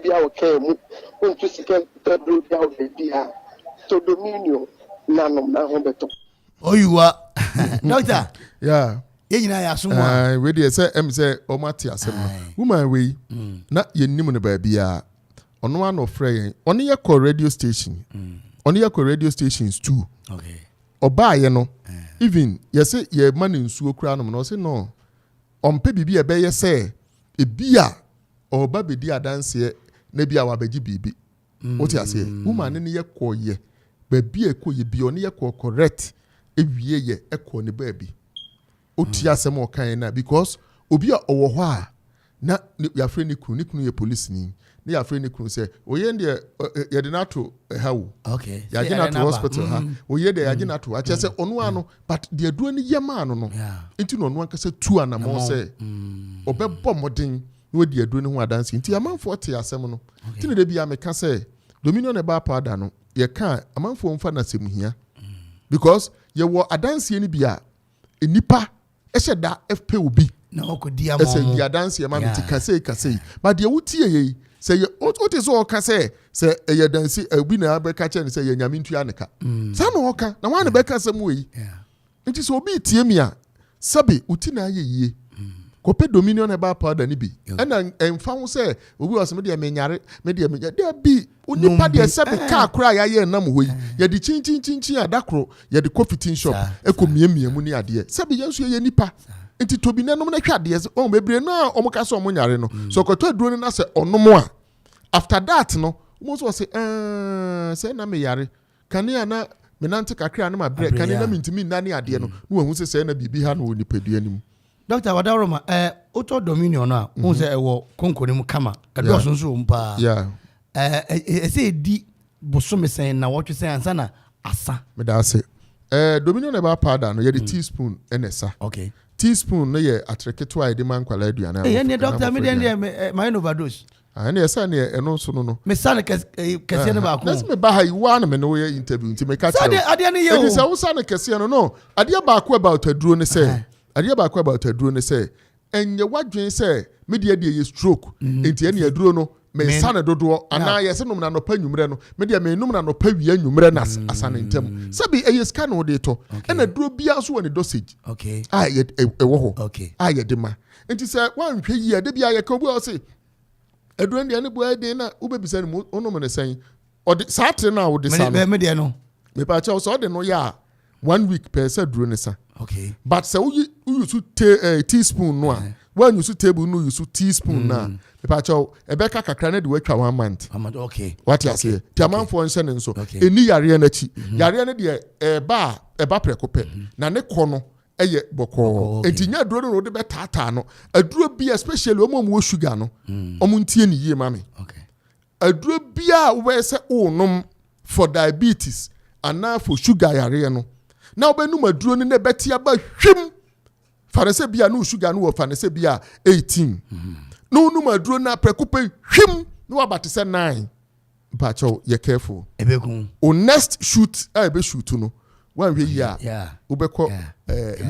be our care, want to see them be out the to dominion, none of my home. Oh, you are doctor. Yeah. Yeah, ready say say o mate asem woman we na ye nim no ba bia ono an ofre ono ye call radio station ono ye call radio stations too. Okay. Oba ye no even ye say ye man nsuo kura no no say no ompe bibi e be ye say e bia oba bedi adanse na bia wa bagi bibi what you say woman ne ye call ye ba bia ko ye bi ono ye call correct e wie ye e call ne ba bi otia asem o kan na because obi a owo ho a na ya frɛ ni kunu ye police ni na ya frɛ ni kunu sɛ oye de ye de na to hawo okay ya gina to hospital ha oye de ya gina to a kyɛ sɛ ono ano but de aduro ni yema ano no enti no ono ankasa tu anamo sɛ obɛbɔ modin na odi aduro ni ho adanse enti amanfo te asem no enti ne de bia meka sɛ dominion e ba powder no ye kan amanfo mfa na semuhia because ye wo adanse ni bia enipa ehye da FP obi na okodi amon ese dia dance ma meti kase but de wutie ye say what is all kase say ye dance obi na be ka che ne say ye nyame ntua aneka sa na oka na wan be ka sam we nti so obi tie mi a sabe uti na ye yie kope dominion e ba powder ni bi na emfa ho say obi was me de menyare me de bi onipa de sabe ka akra ya ye nam ho yi ye de chin adakro ye de coffee tin shop ekomiemie mu ni ade sabe yenso ye nipa nti tobi nanom na hwa ade o bebre na o mka so o nyare no so koto aduro ni na se onom a after that no mo so say say na me yare kane na me nante kakra na ma bre kane na mintimi na ne ade no no wahu se na bibi ha no onipadua ni mu Doctor Wadaroma, auto dominion na unse ewo konkoni mu kama edo sonso mpa say di bosome sen na what you say ansa na asa me da say dominion e ba powder no ye the teaspoon enesa okay teaspoon no ye atreketo a de man kwala aduana eh ne doctor me dey my overdose and yes and eno so no me san kese ne ba ko let's me ba ha you na me no ye interview nti me ka tell ade ne ye o say wo san kese no ade ba ko about aduro ne say ade ba ko about aduro ne say enye wadwen say me de ye stroke enti ene aduro no me san dodo ana ye se num na no pa nwumre no me de me num na no pa wi nwumre na asane ntem sabi eye scan no de to ena aduro bia so woni dosage okay ye wo ho okay ye de ma enti say wan hwe yi ade bia ye ka obu o say aduro ne bo ade na ubebisa ni onum ne sen ode saatre na wo de sa no me de no me pa cha so de no ya 1 week per se aduro ne sa okay but say you use teaspoon no a when you use table no use teaspoon na me pa cha ebeka kakra na de watwa 1 month okay what you say ti amanfo nse ne nso eni yare na chi yare na de eba prekope na ne kɔ no eye boko entinya aduro no de betata no aduro bi especially omo sugar no omo ntie ni yie mame okay aduro bia we se onom for diabetes and for sugar yare no na obenum aduro ni na betia ba hwem farese bia no sugar no wo farese bia 18 no num aduro na prekope hwem no abate se 9 ba cho ye careful ebekun o next shoot ebe shoot no wan hwe yi a ubekọ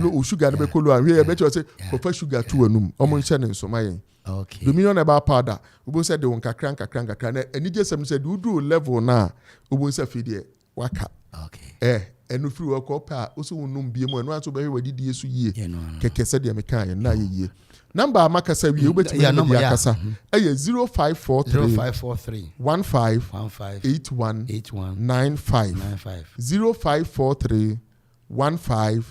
low sugar no bekọ low hwe e be say for sugar to anum omo nche ne nso mayen okay dominion e ba powder ubo say de won kakran na enije sem say do level na ubo say fi de waka okay enu free work up a oso wonum bie mu enu anso be hwe wadidi yesu yie keke say de me kan na yie number amaka say wie ubetimi na ya kasa 0543 15 81 95 0543 15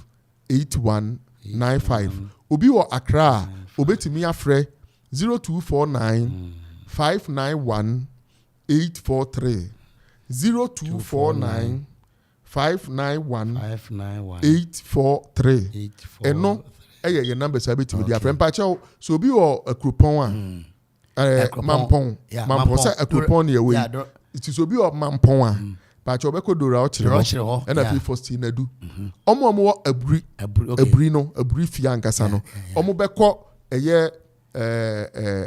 81 95 obi wo Accra obetimi afre 0249 591 843 0249 591 843 eno ye number sabetimi dia frɛ mpacha so obi wo Akropong mampon sa Akropong ne we it is obi wo mampon a mpacha obekɔ dora o kyerɛ ho na fi first na du omo wo abri no abri fia nkasa no omo bɛkɔ eye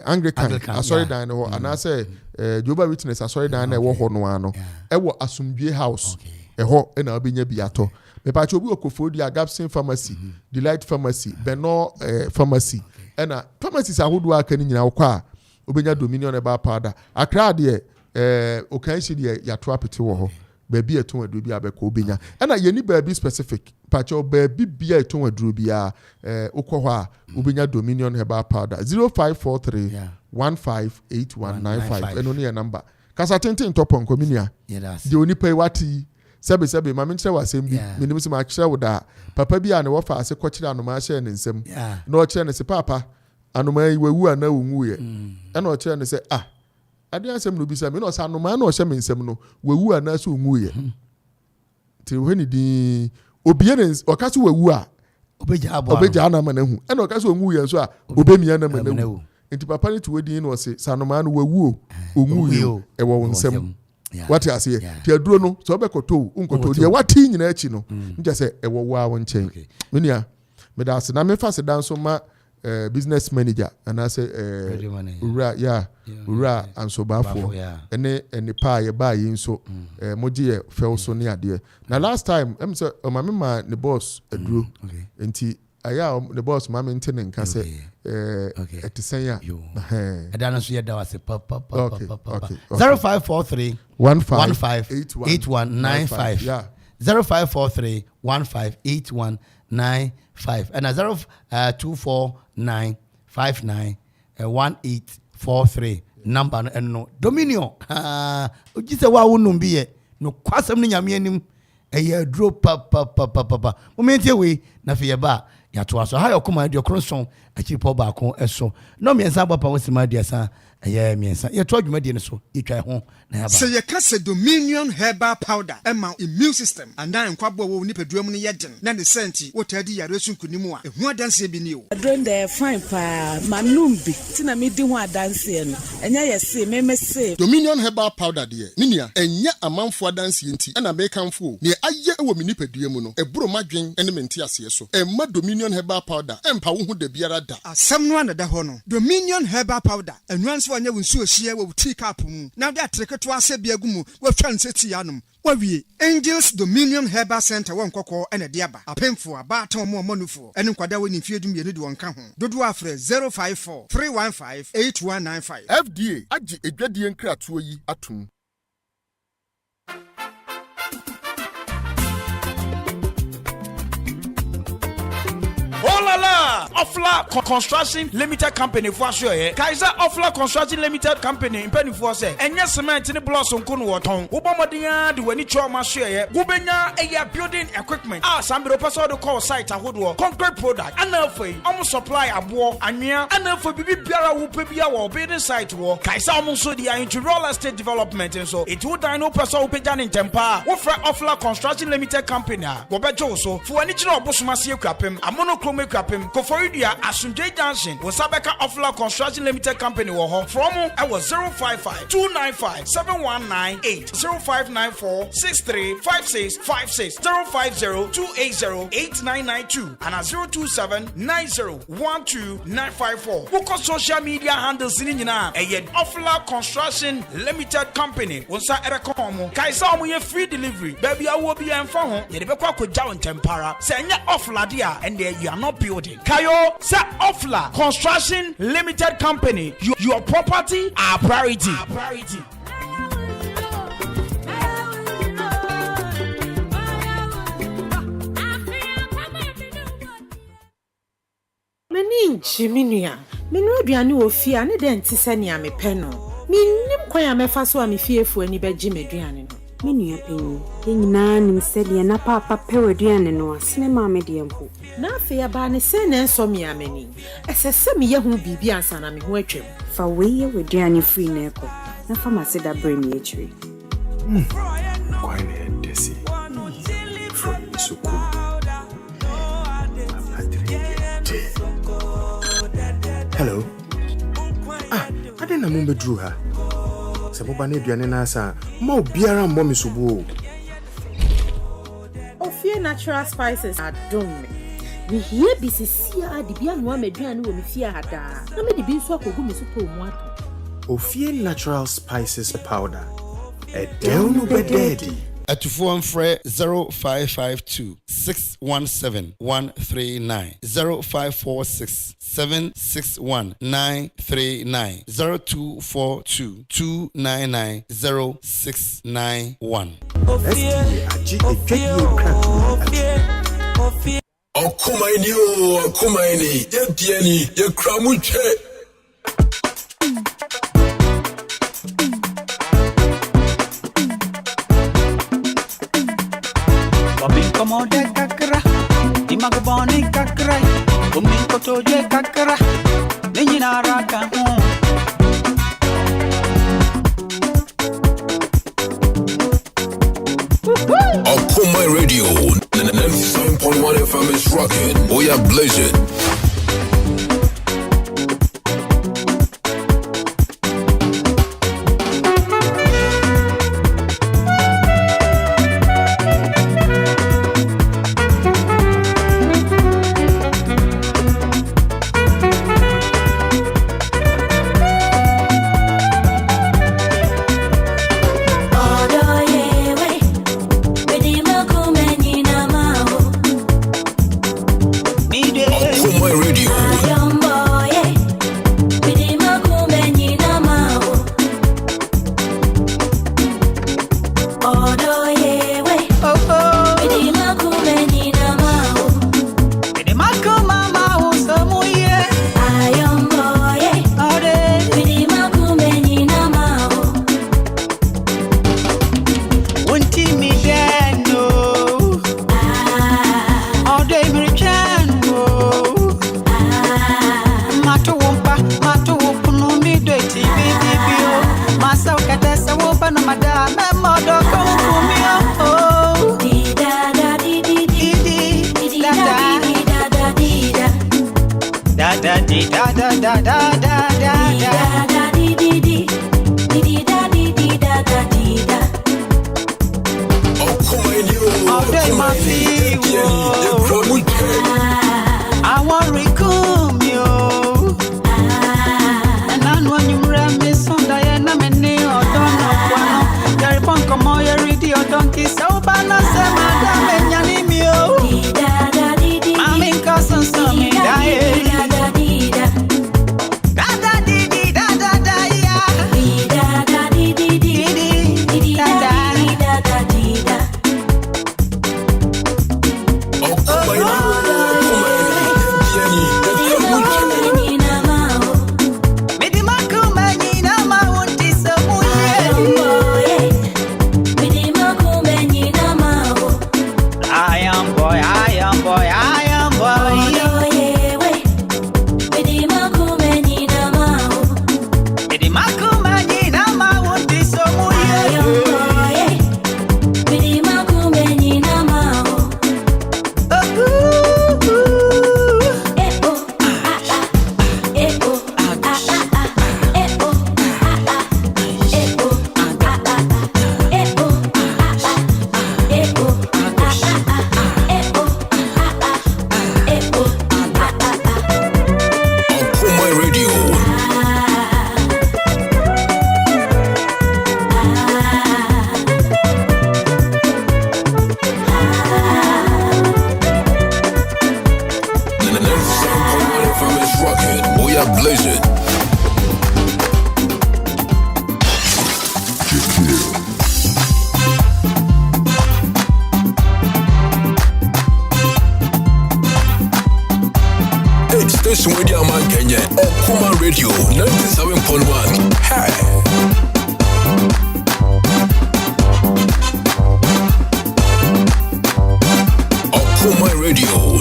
Anglican asori dan no anase Jehovah Witness asori dan na wo ho no ano ewo Asumdwe house eho na obenya biato me pa che obi okofo di Agapsin pharmacy Delight pharmacy Beno pharmacy na pharmacies ahodo aka ni nyina wo kwa obenya Dominion herbal powder Accra de okanshi de yato apete wo ho baabi eton aduro bi abeko obenya na ye ni baabi specific pacho baabi bia eton aduro bia ukọ ho a obenya Dominion herbal powder 0543 158195 eno ne number kasa tenten topon kominia de onipa wati sebe ma me nkyere wasem bi menim se ma kyere wo da papa bi a ne wo fa ase kwakire anoma hye ne nsem na o kyere ne se papa anoma yi wawu ana wonwu ye na o kyere ne se ade asem no bi se me no sa anoma na o hye me nsem no wawu ana so onwu ye ti wo ni di obie ne o ka so wawu a obeja ana ma na hu na o ka so onwu ye so a obemia na ma na hu enti papa ni tuwe di no se sa anoma no wawu onwu ye e wo nsem what you say ti aduro no so be koto unkoto de wati nyina achi no nje se e wo wa won chen menia me da se na me fa se dan so ma business manager and I say ura anso bafo ene pa ye ba yi nso moji ye fel so ne ade na last time em say o ma me ma the boss aduro enti aya the boss ma me ntene nka se etisenya edana so ye da wase papa 0543 158195 yeah 0543 158195 and 249591843 number and no Dominion ojise wa wonum bi ye no kwasem ne nyame anim eye dro papa momenti we na fe ye ba ya to aso ha Okoman de okronson achi po ba kon eso no miensa papa wosima de asa eye miensa ye to adwuma de ne so etwa ho na ya ba se ye ka se Dominion herbal powder ema immune system and then kwabo wo nipaduam ne yeden na ne senti wotadi yare sunkunimu a ehu adanse bi ni o adron de fine pa manum bi tina me di ho adanse no enya ye se me se Dominion herbal powder de ninia enya amanfo adanse enti na be kanfo ne aye wo me nipaduam no eburo madwen ene menti ase so emma Dominion herbal powder empa wo hu da biara da asem no anada ho no Dominion herbal powder enwanso anya wonsu ohie wo tea cup mu na de atreketo ase biagumu wo twan seti anum wawie Angels Dominion Herbal Center won kokko ene de aba apemfo aba ton mo manufo ene nkwada woni fiedum ye ne de won ka ho dodo afre 054 315 8195 FDA agi edwadie nkratoɔ yi atum Oh la la! Ofla Construction Limited Company for sure. Kaiser Ofla Construction Limited Company in penny for say. Enya cement ni blossom kunu waton. Ubomodia di weni choma share. Gubenya eya building equipment. Sambiro paso do call site ahodo. Concrete product. Anafei. Omo supply abo anwea. Anafei bibi biara wo pebia wo building site wo. Kaiser omo so dia into real estate development and so. It would dino paso wo peja ni tempa. Wo fra Ofla Construction Limited Company. Go bejo so. Fu ani chiro obosoma sie Akuapem. Amono Akuapem Koforidia Asunjay Junction Wasabeka Ofla Construction Limited Company wo from I was 055 295 7198 0594 635656 050 280 8992 and 027 9012 Woko social media handles in nyina eye Ofla Construction Limited Company wonsa erekomo kaisa omo ye free delivery baby awo bi enfa ho ye de bekwa koja on tempara se nya Ofla dia and you are not building. Kayo sa Ofla Construction Limited Company. Your property, our priority. Mani chiminia menu aduane wo fia ne de ntise ne amepe no minnim kwan amefa so amefiefu ani beji meduane no Menu penny, yina nim sedi na papa peweduane no asne maame de mpo. Na afi aba ne se na enso mi amani. Esese mi ye hu bibi ansa na me ho atwem. Fa weye weduane free na eko. Na pharmacy da bremi echiri. Kwai ne desi. From Isuku. Hello. I didn't know me drew her. Sabobane duane na asa ma obiara mbọ me subu Ofie natural spices adom me. We here bisisia de bia no ameduane wo me fie hada. Na me de bi nso akogu me supo mu ato. Ofie natural spices powder. Edelnu bededi Atufo mfre 0552 617 139 0546 761 939 0242 299 0691. Okomaini, Yetieni, Yakramuche. Komode kakra, imagoboni kakra, kotoje kakra, ninyina raka Okoman Radio, 97.1 FM is rocking. We are blazing. Okoman Radio 97.1. Hey. Okoman Radio.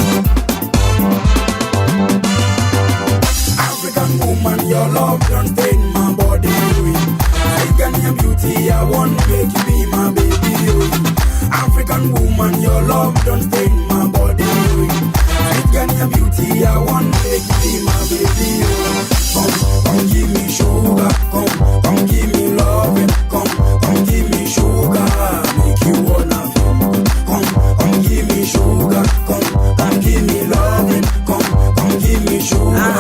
African woman, your love don't stain my body. African your beauty, I want to make you be my baby. African woman, your love don't stain my body. African your beauty, I want to make you be my baby. Come give me sugar, come give me loving, come give me sugar, make you wanna feel. Come give me sugar, come give me loving, come give me sugar.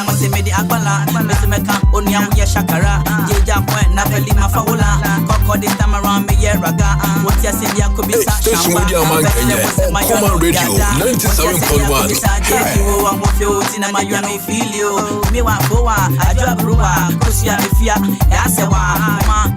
Mase medi agbala mese meka onia wo ye shakara jeja point na peli mafawola kokko but this time around me, yeah, raga. What you say, yeah, could be Station with your man, Kenya. Okoman Radio, 97.1. I'm with you, cinema, you may feel you. Me, one for I drop Rua, Kusia, Fia, Yasawa,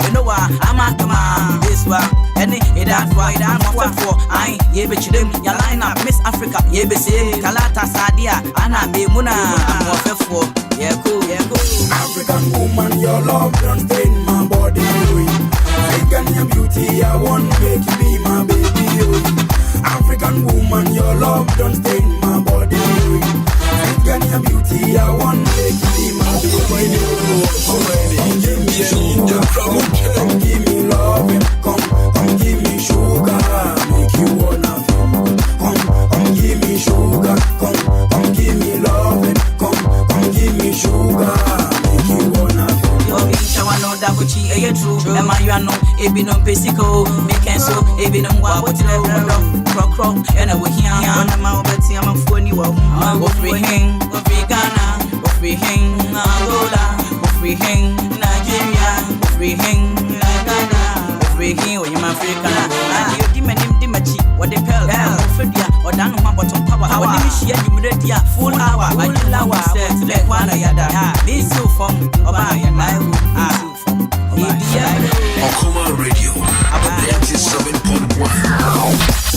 you know what, I'm a command. This one, and it that's why I'm for. I, ye bet you, your line up, Miss Africa, ye be say, Kalata Sadia, Anna, be Muna, I'm for. Yeah, cool, yeah, cool. African woman, your love don't stain my body. African your beauty, I want to make you be my baby. African woman, your love don't stain my body. African your beauty, I want to make you be my baby. Come give me sugar, come give me love, come give me sugar, make you wanna feel. Come give me sugar, come give me love, come give me sugar, make you wanna feel. Okay, Shawana Dabuchi, true. Am I you know, Ebi no Pesico, make so, Ebi no what croc, and I will hear I'm out Betty, I'm a funny one. Offering, Ghana, offering, Angola, offering, Nigeria, offering, Ghana, offering, when you're African. You demand Dimachi, what they call Fredia, or down on my bottom power. Our name is Yedia, full hour, I allow ourselves to let one yada. This so from Obaya, I will. Okoman Radio, 97.1.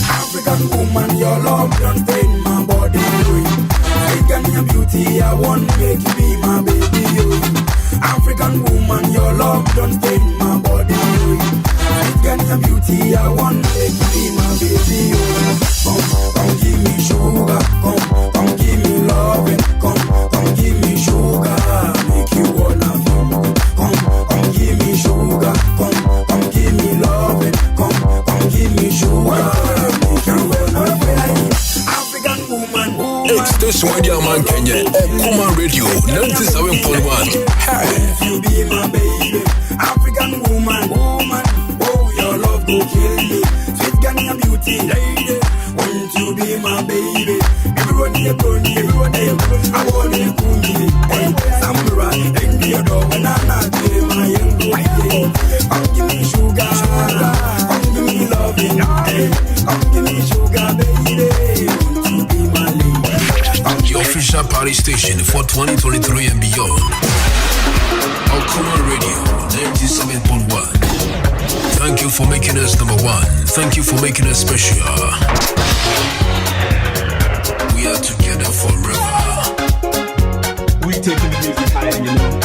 African woman, your love don't stain my body. African your beauty, I want to make you be my baby. African woman, your love don't stain my body. African your beauty, I want to make you be my baby. Come give me sugar, come give me love, come give me sugar, make you wanna feel. Come give me sugar, come give me love, come give me sugar, make you wanna feel. African woman, Station with your man, Kenya. Okoman Radio, 97.1. If you be my baby, African woman, oh your love go kill me. Sweet Ghanaian beauty, lady, won't you be my baby? Everyone here, everyone here, I want you to me. Samurai, and your dog, and I'm not my young boy. Come give me sugar, come give me loving, come give me sugar, baby. Won't you be my lady? The official party station for 2023 and beyond. Okoman Radio, 97.1. Thank you for making us number one. Thank you for making us special. We are together forever. We taking the music higher, you know.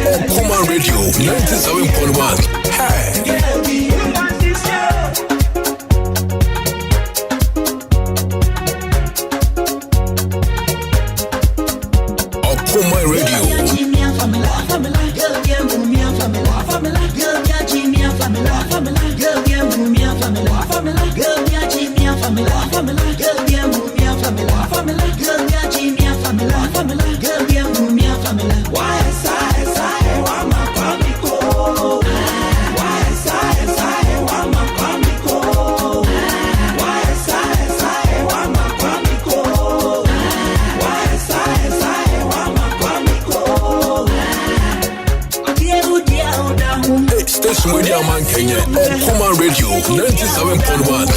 Okoman Radio, 97.1. Hey. Okoman Radio. Station with your man Kenya. Okoman Radio, 97.1.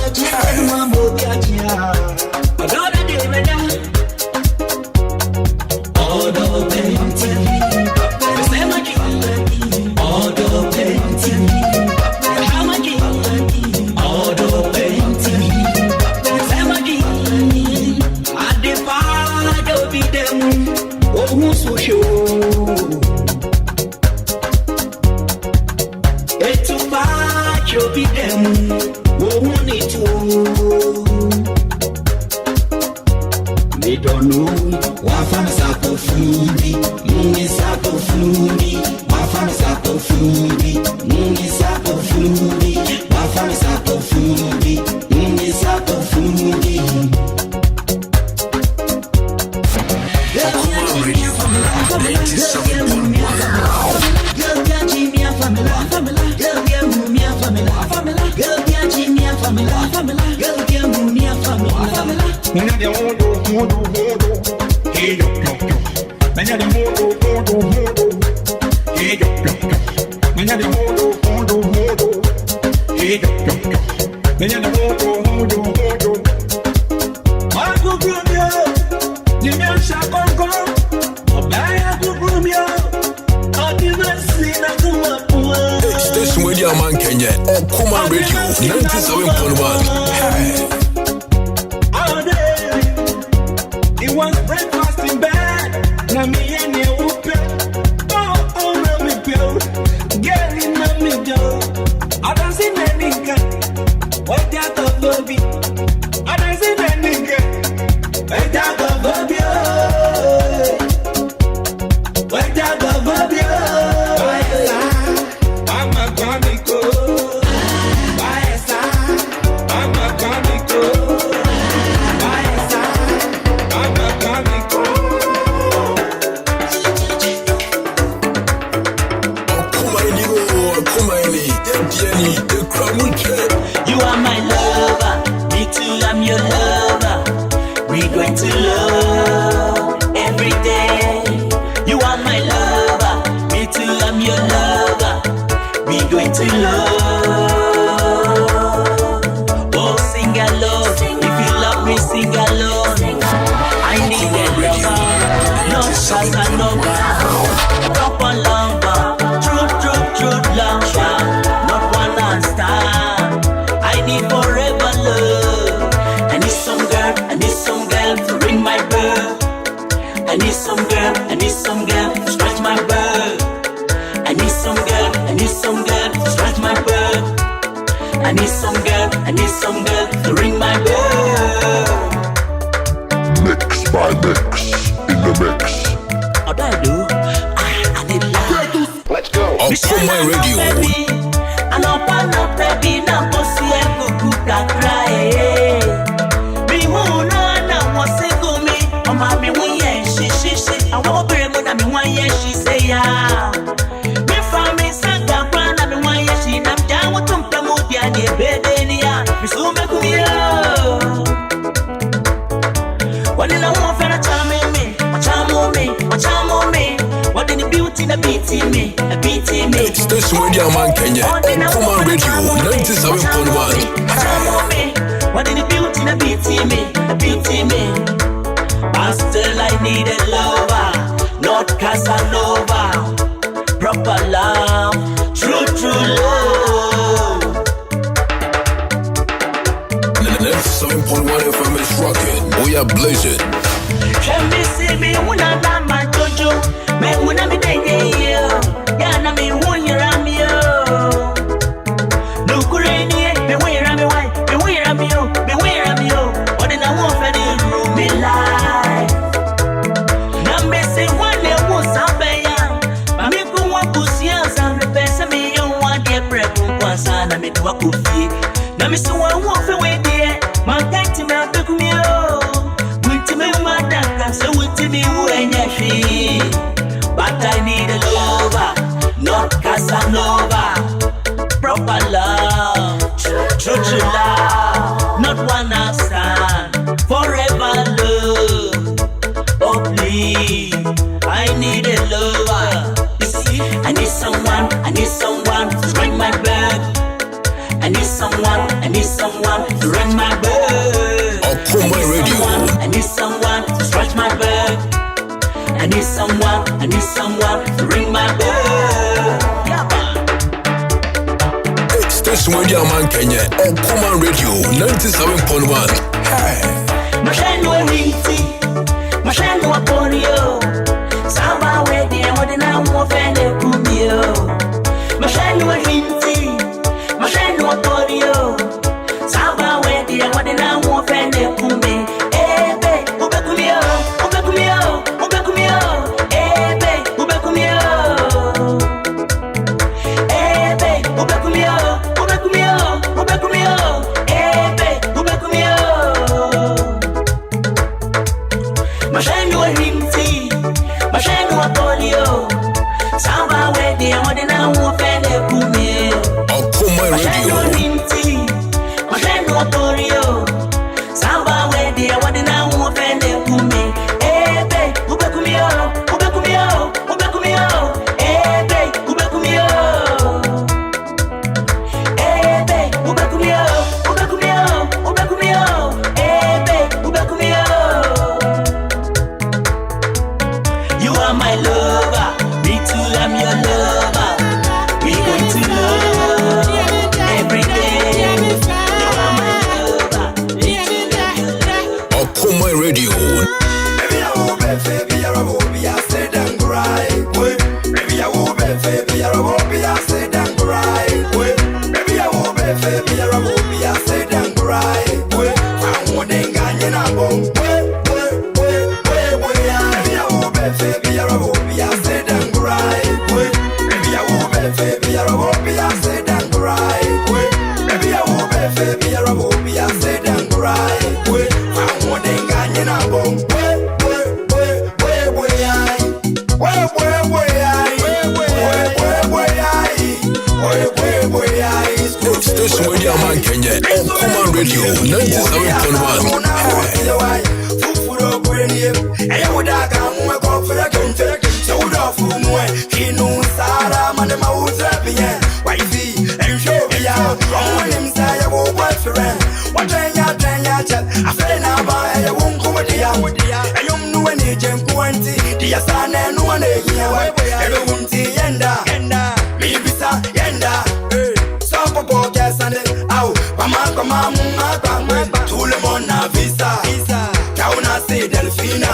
flumi, wafana sako flumi, mungi sako flumi, wafana sako flumi, mungi sako flumi, wafana sako flumi, mungi sako flumi. Station Radio Man Kenya, Okoman Radio, 97.1. All day, it was breakfast in bed. Now me and you open. Oh, let me go. Get in, let me go. I don't see any nigga. What that of baby? I don't see any nigga. What that of baby? What that of baby? I'm a comico. I'm a comico. I'm a comico. You are my lover, me too, I'm your lover. We're going to love every day. You are my lover, me too, I'm your lover. We're going to love. Oh, sing along, if you love me, sing along. I need a lover, not Casanova. Proper lover, true lover, not one night stand. I need forever love. I need some girl to ring my bell. I need some girl to scratch my bell. I need some girl to scratch my bell. I need some girl to ring my bell. Mix by mix, in the mix. What do I do? I need love. Let's go. Okoman Radio. I know baby, na bossy and go cry. Me who no was it to me. Oh, mommy, she. I won't be able to be one year, she say, yeah. Me from me, Santa Brand, and one year, she nam down with some Pramudia, dear baby. We so make me what did I want for a charm me? What did the beauty in a beating me? Station Radio Man Kenya, Okoman Radio, 97.1. What did the beauty in a beating me? But still I need a lover, not Casanova. Proper love, true love. 97.1 FM is rocking. We are blazing. Can me see me when I'm my Jojo? Me when I'm day you. Yeah, na me when you're am you. No kureni, me where am I? Me where am you? What in I want for the room me life. Na me say one day was abaya. But me go one pussy and the best me you want the bread kwasa na me do akufi. Na me say one want for we there. My time me abeku me oh. So with me when you feel, but I need a lover, not Casanova. Proper love, true love, not one night stand. Forever love. Oh please, I need a lover. You see, I need someone to ring my bell. I need someone to ring my bell. Okoman Radio. I need someone to scratch my bell. I need someone to ring my bell. Yeah, man. Station Radio Man Kenya, Okoman Radio, 97.1. Hey. Mashano Winti, Mashano Aponio, Samba Wedi, and what in I want to Kumio. Mashano Winti, Mashano Aponio, Samba Wedi, and what in I want to Kumi. Ebe, Ubekumio. be a said and cry. Wait, I'm more than Ganyan above. Station with your man Kenya. Okoman Radio 97.1. Tout le monde a visa, Kauna c'est Delphina,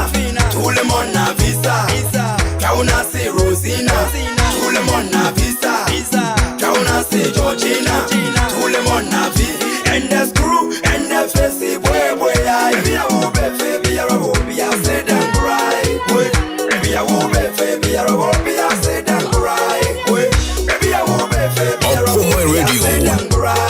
tout le monde a visa, Kauna c'est Rosina, tout le monde a visa, Kauna c'est Georgina, tout le monde a visa, and the screw, and the face, boy, I be a woman, baby, a woman, I said and cry, baby, a woman, baby, a woman, I said and cry, baby, a woman, baby, a woman, I said and cry.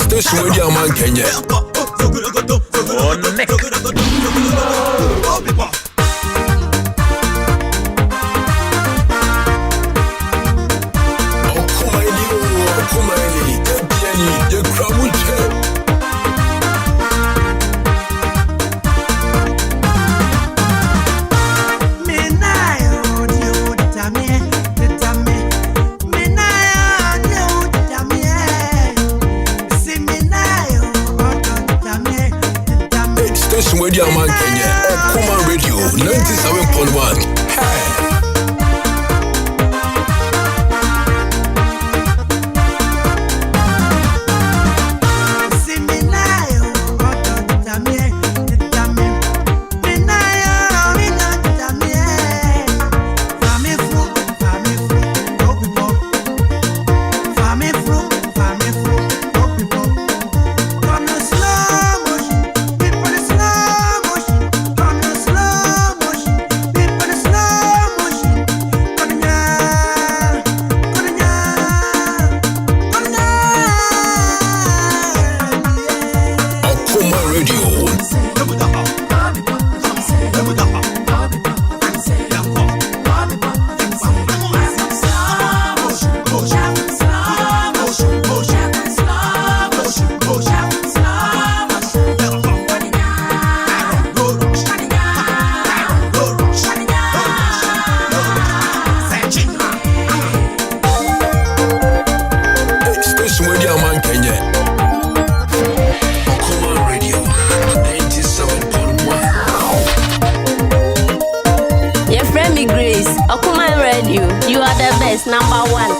Station with your man Kenya. With your man Kenya. Okoman Radio 97.1. Okoman Radio, you are the best, number one.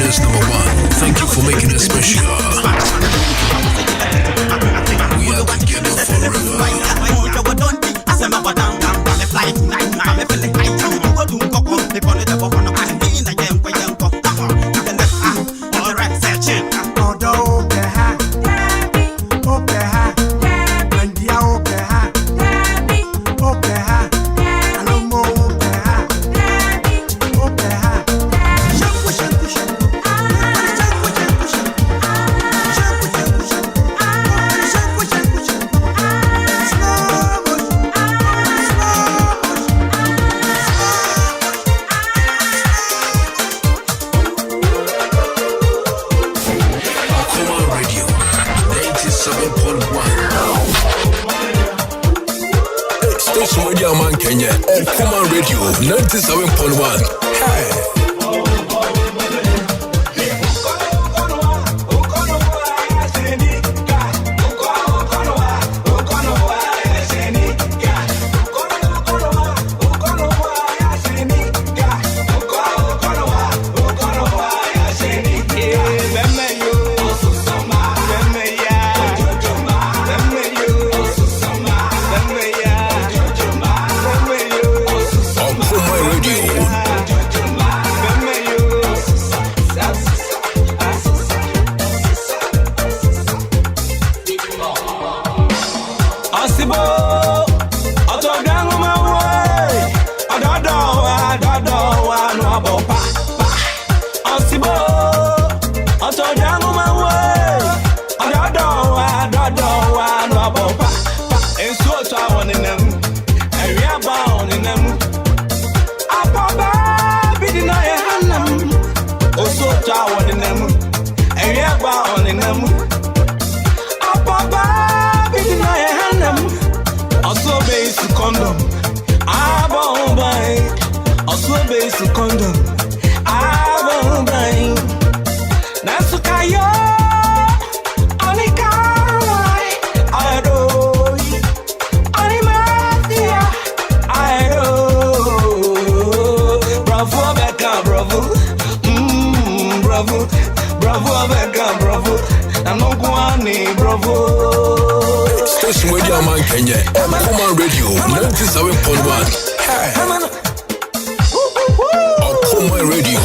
us number one. Thank you for making us special. We are together forever. Okoman Radio 97.1. Hey. Station Radio Man Kenya, Okoman Radio 97.1. Hey. Okoman Radio.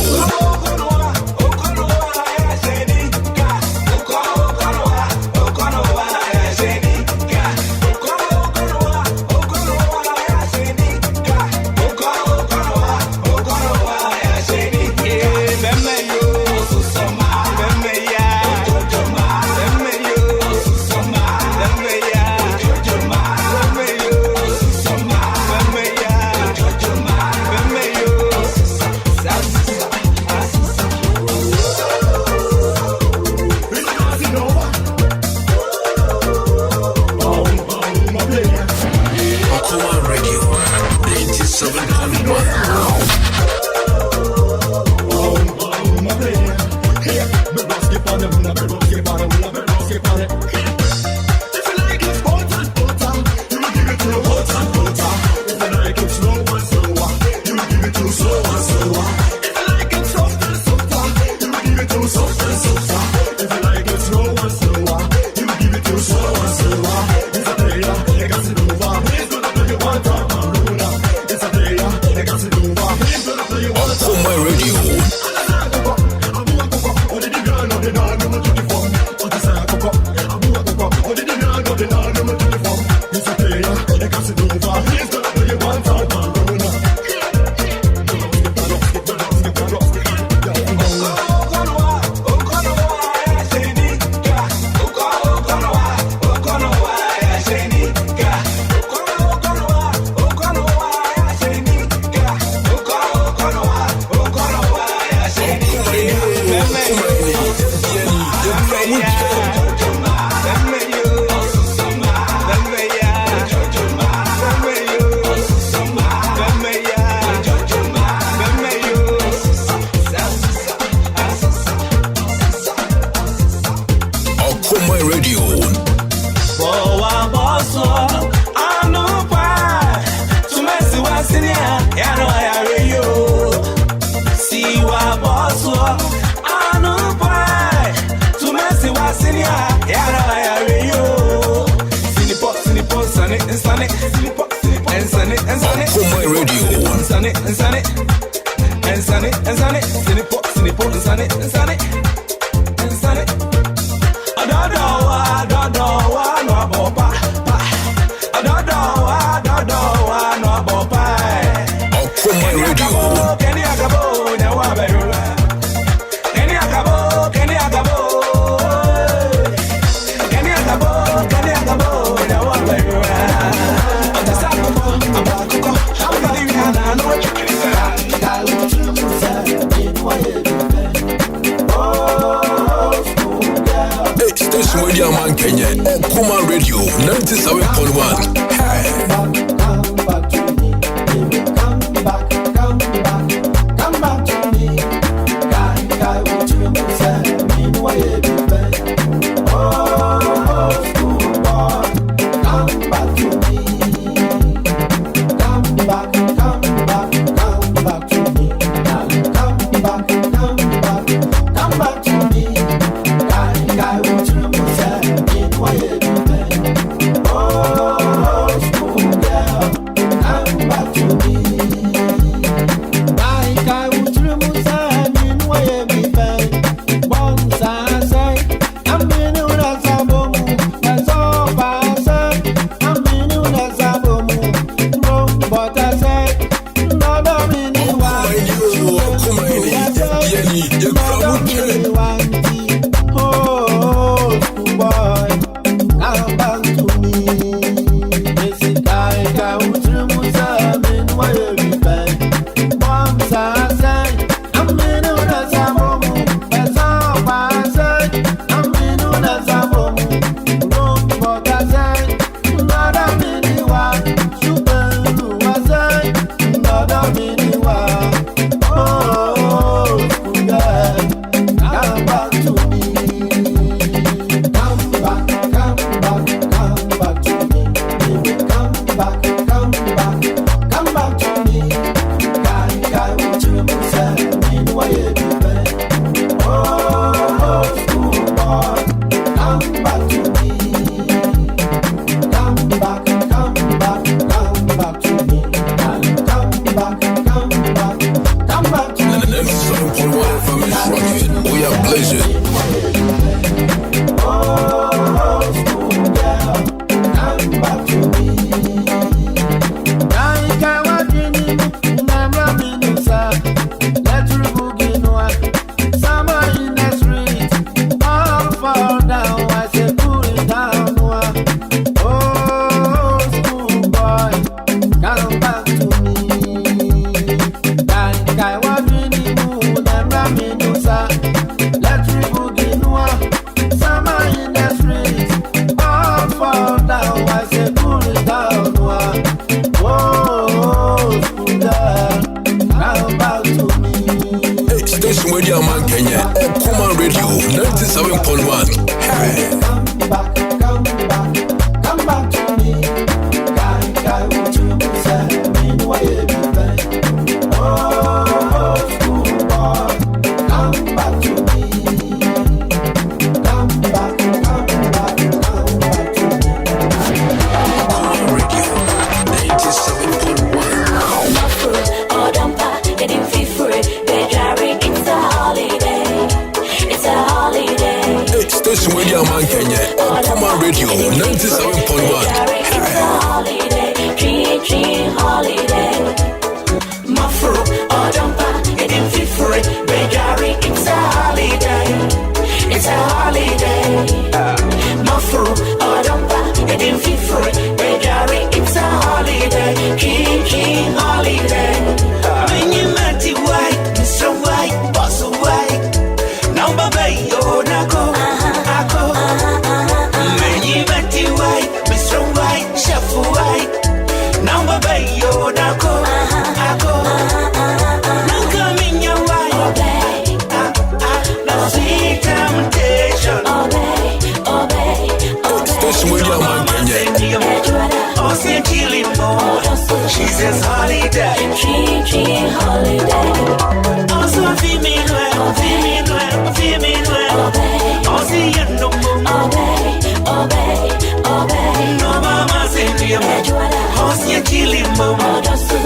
insane, insane, insane, sinipo, insane, insane, insane. Adodo, no abopa, adodo, no abopa. Okoman Radio. Kenny Agabo, now I'm Kenny Agabo, Kenny Agabo, Kenny Agabo, Kenny Agabo, now I'm Station Radio Man Kenya, Okoman Radio 97.1. Hey.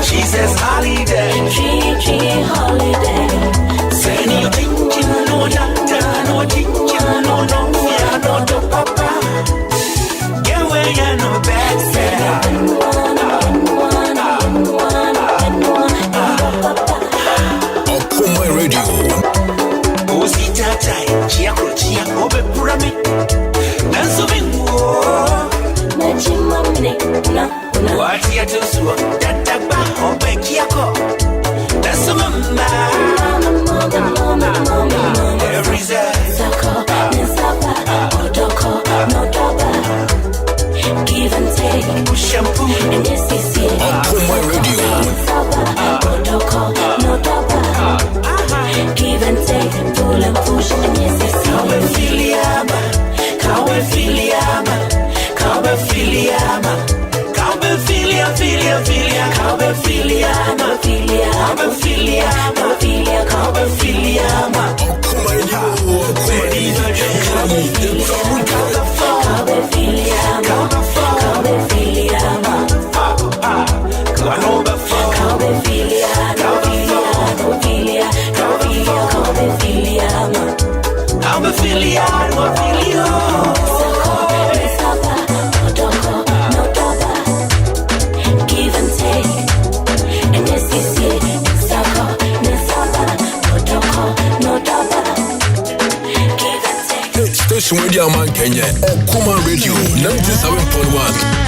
She says holiday. Atai, Chiako, Obe Purami. What you do so that Obe Kiako. That's a mama. Every day. Give and take. Shampoo. And this is it. Okoman Radio. Give and take. Pull and push. And this is it. Filiama. Filiama. Filiama. Station with your man Kenya, Okoman Radio 97.1.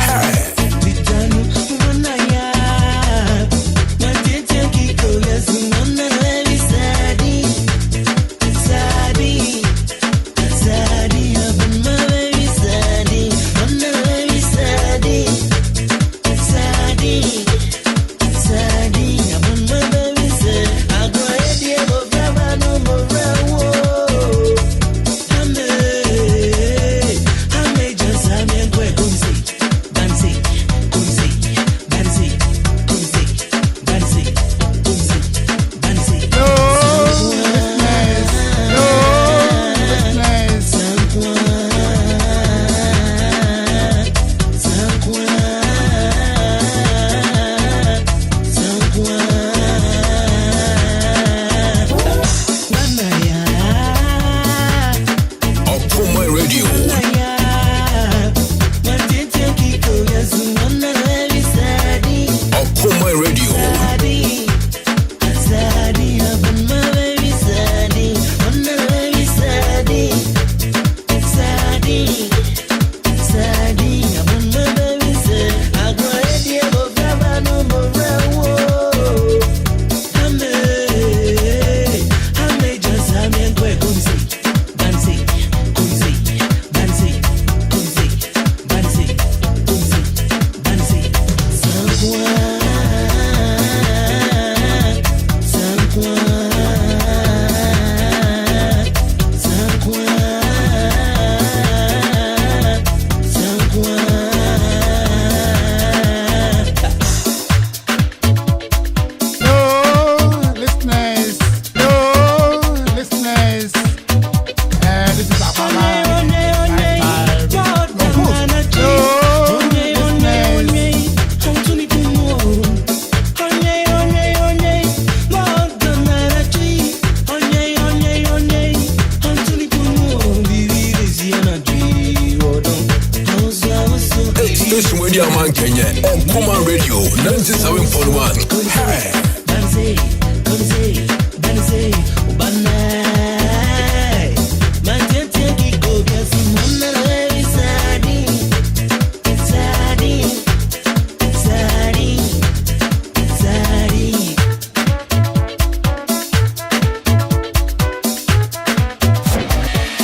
Station with your man Kenya, Okoman Radio 97.1. Hey.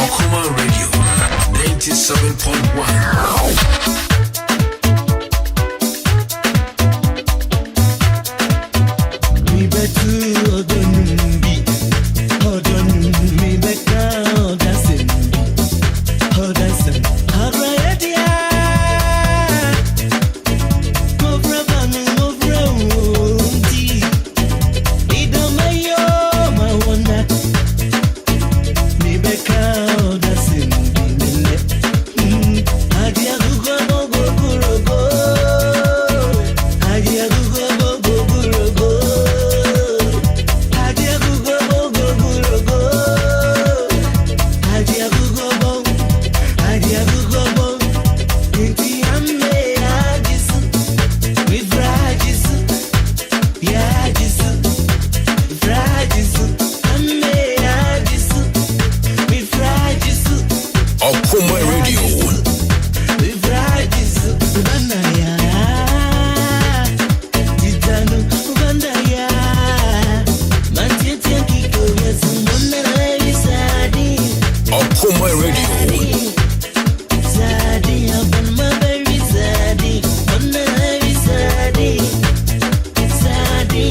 Okoman Radio 97.1. Radio. Zaddy, open my baby Zaddy, on the heavy Zaddy, Zaddy,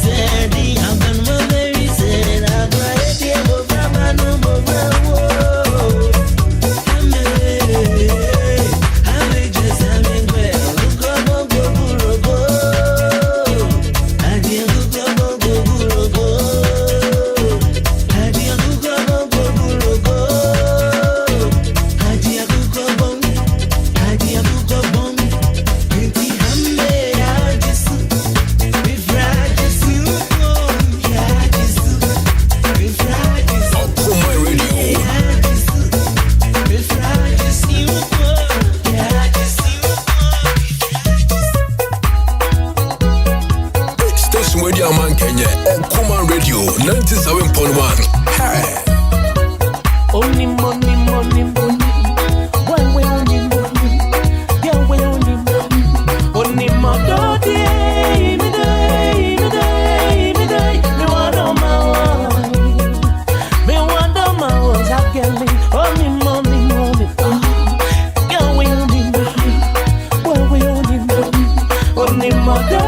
Zaddy, open my baby Zaddy, I'm right here, over my number, Okoman Radio 97.1. Hey. Only money, money, money. Why we only money? Yeah, we only money. Only money. Me day. Me want on my own. Exactly. Only money, money. Yeah, we only money. Why we only money? Only money.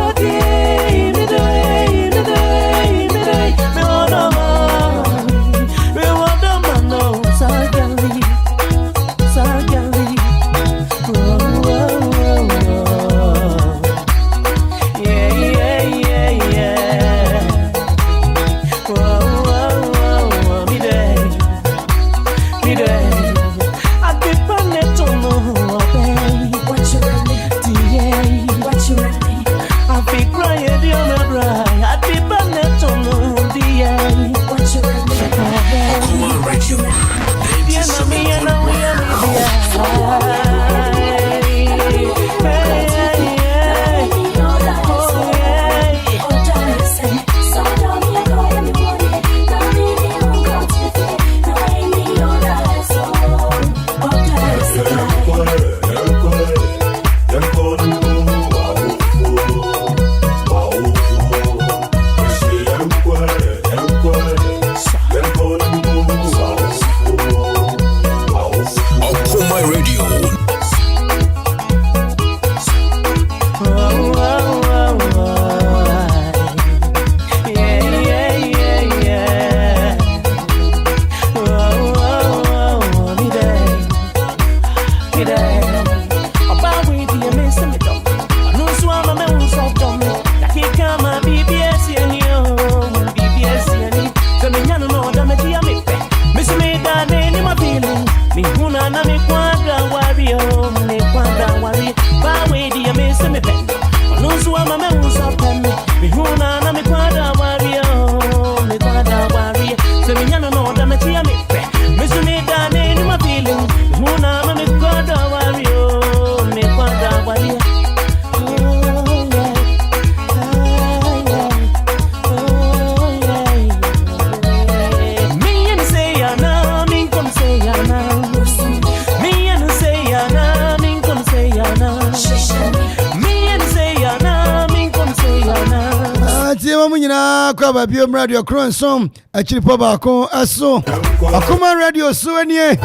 Akwaaba biom radio Kronsom achiri po ba ko aso Okoman radio so anie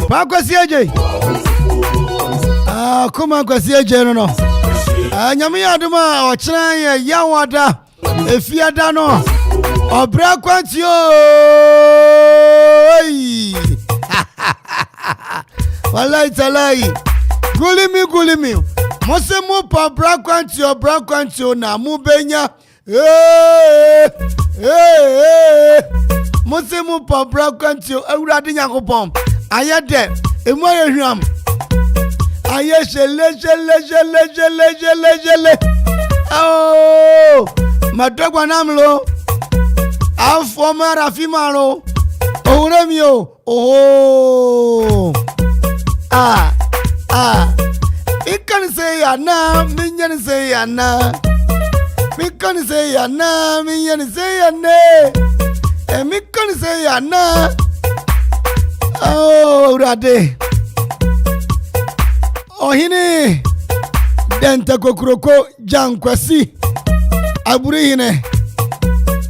ba kwasi aje Okoman kwasi aje no anyame aduma o kira ye yawada efiada no obra kwantio wallahi talai gulimi mose mu pa bra kwantio na mu benya Musimu Pabra Quantio, Uradi Yakopom. Ayade, Emoya Hum. Ayeshe, legele. Oh, Madogwa Namlo. Our former Afimaro. Oh, Remio. Oh, it can say Anna, Minion say Anna. Me can say Anna, me and say Anna, and me can say Anna. Oh, Rade Ohene Darko Kroko Jankwasi Aburihine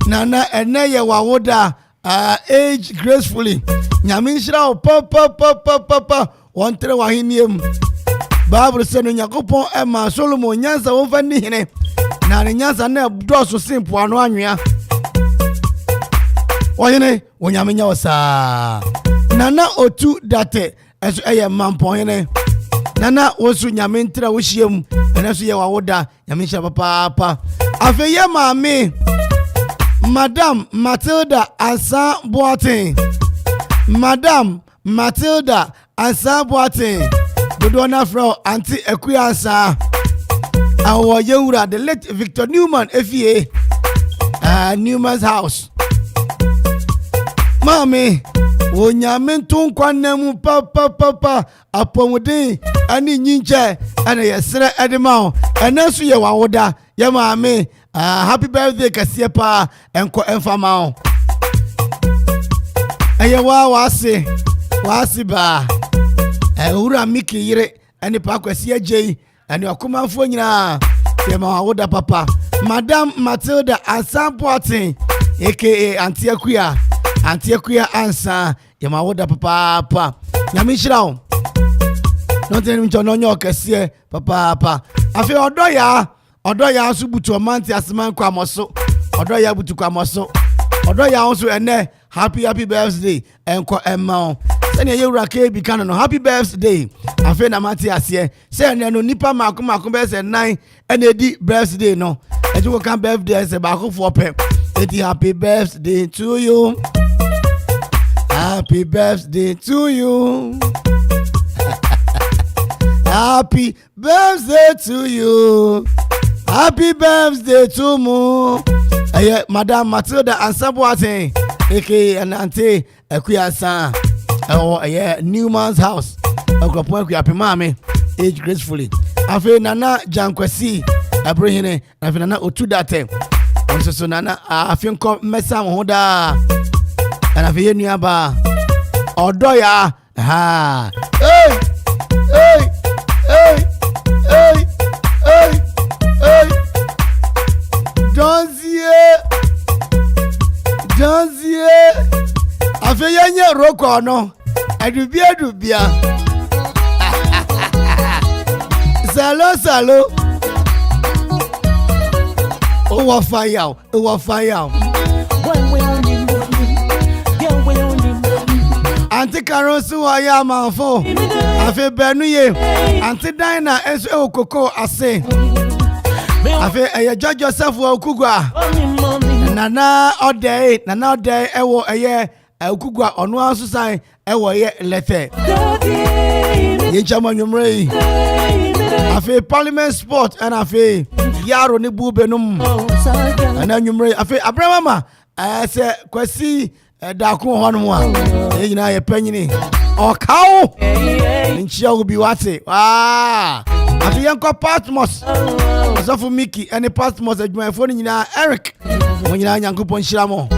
Nana and Naya Wawoda age gracefully. nyame nhyira papa wontre waheniem Bible say no Yakopon ema Solomon nyansa wonfa ni hene na ne nyansa na doso simple ano anwea oyene wonyame nya osa nana otu date eso eye mampon hene nana wosu nyame ntra wo hiem ena so ye wawoda nyame nhyira papa afi ye maame Madam Matilda Asa Boatin. Madam Matilda Asa Boatin. Dodona Frau Auntie Akua Asa. Our Yura, the late Victor Newman, FEA. Newman's house. Mami, wonyamentun kwanemu papa apomudi ani nyinche ana yesre edemao enasu ye wawoda ye maami happy birthday kasiye pa enko enfamao eye wasi ba ura miki yire ani pa kwasiye jei ani Okomanfo nyina ye mawoda papa Madam Matilda Asampoatin A.K.A. Auntie Akua ansa ye mawoda papa nyame shirawo no tell me no nyo kese papa afi odoya so butu omanti asman kwa moso odoya butu kwa moso odoya also ene happy birthday enko emma sene yewura ke bi kan no happy birthday afi na mati ase se ene no nipa makoma be se 9 ene di birthday no eji wo kan birthday se ba Akuffo pem eti happy birthday to you. Happy birthday to you. Happy birthday to you. Happy birthday to mu. Madam Matilda Ansaboate, A.K.A. and Auntie Akua San. Newman's house. Akropong-Akuapem mame, age gracefully. Afe nana Jankwesi, Abrahine, afe nana Otudate. So nana afe nko mesa hoda. And afe nuaba. Odoya. Ha. Hey. Donzie. Afe yenye roko no. Adubia. Salo. Owa fire. Auntie Karosu wa ya Amanfo. Afe benuye. Auntie Dina eso okoko ase. Afe eye George Joseph wa okugwa. Nana ode ewo eye okugwa onu asusan ewo ye lete. Ye chama nyumrei. Afe Parliament Sport and afe yaro ni bube num. Ana nyumrei afe Abrahama se kwasi Darko hono a nyina ye panyini okawo nchia obi wate afi yanko Patmos asofu Miki any Patmos adwumayfo nyina Eric nyina Nyankopon hyiramo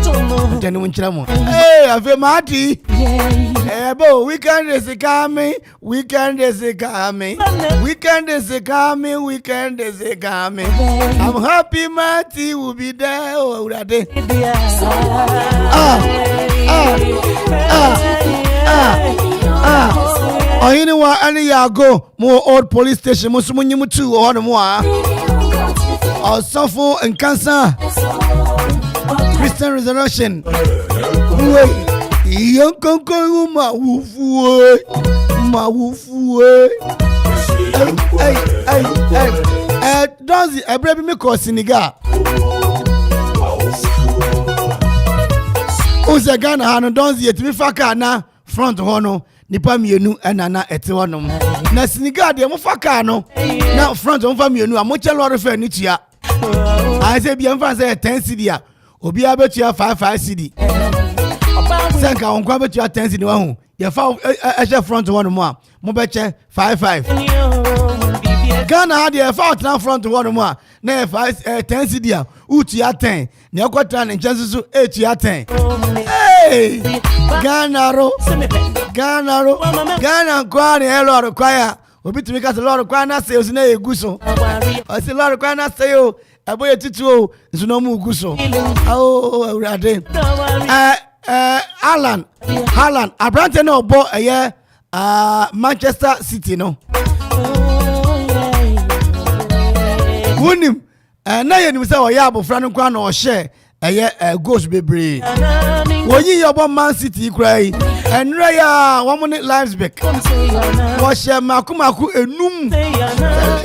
ntani nchiramo afi mati bo weekend is coming I'm happy Mati will be there already. Ohene wa ani yago mo old police station mo sumunyi mutu ono mo Osofo Nkansa Christian Resurrection Yonkonko ma wufuwe Donzi ebrebi me ko Senegal Oze Ghana hano Donzi yetimi faka na front hono nipa mienu enana ete honom na Senegal de mo faka no na front mo fa mienu amoche lorry fare ni tua I say bi amfa say 10 cedi a obi abetua 55 cedi senka on kwa betua 10 cedi wa hu ye fa e front honom a mo beche 55 Ghana had the fault now front one more. Na 10 cedi a utia 10. Na kwata na chances so 8 ya 10. Hey! Ghana kwa ni hello require. Obi tumi ka se lord kwa na say osi na eguso. O se lord kwa na say o aboye tutu o nso no mu guso. Oh, urade. Haaland abrante no bo Manchester City no wunim na ye nim say oya abofra no kwa na o share goals bebre woyi yobo Man City krai enre ya womone Leipzig wo share makumaku enum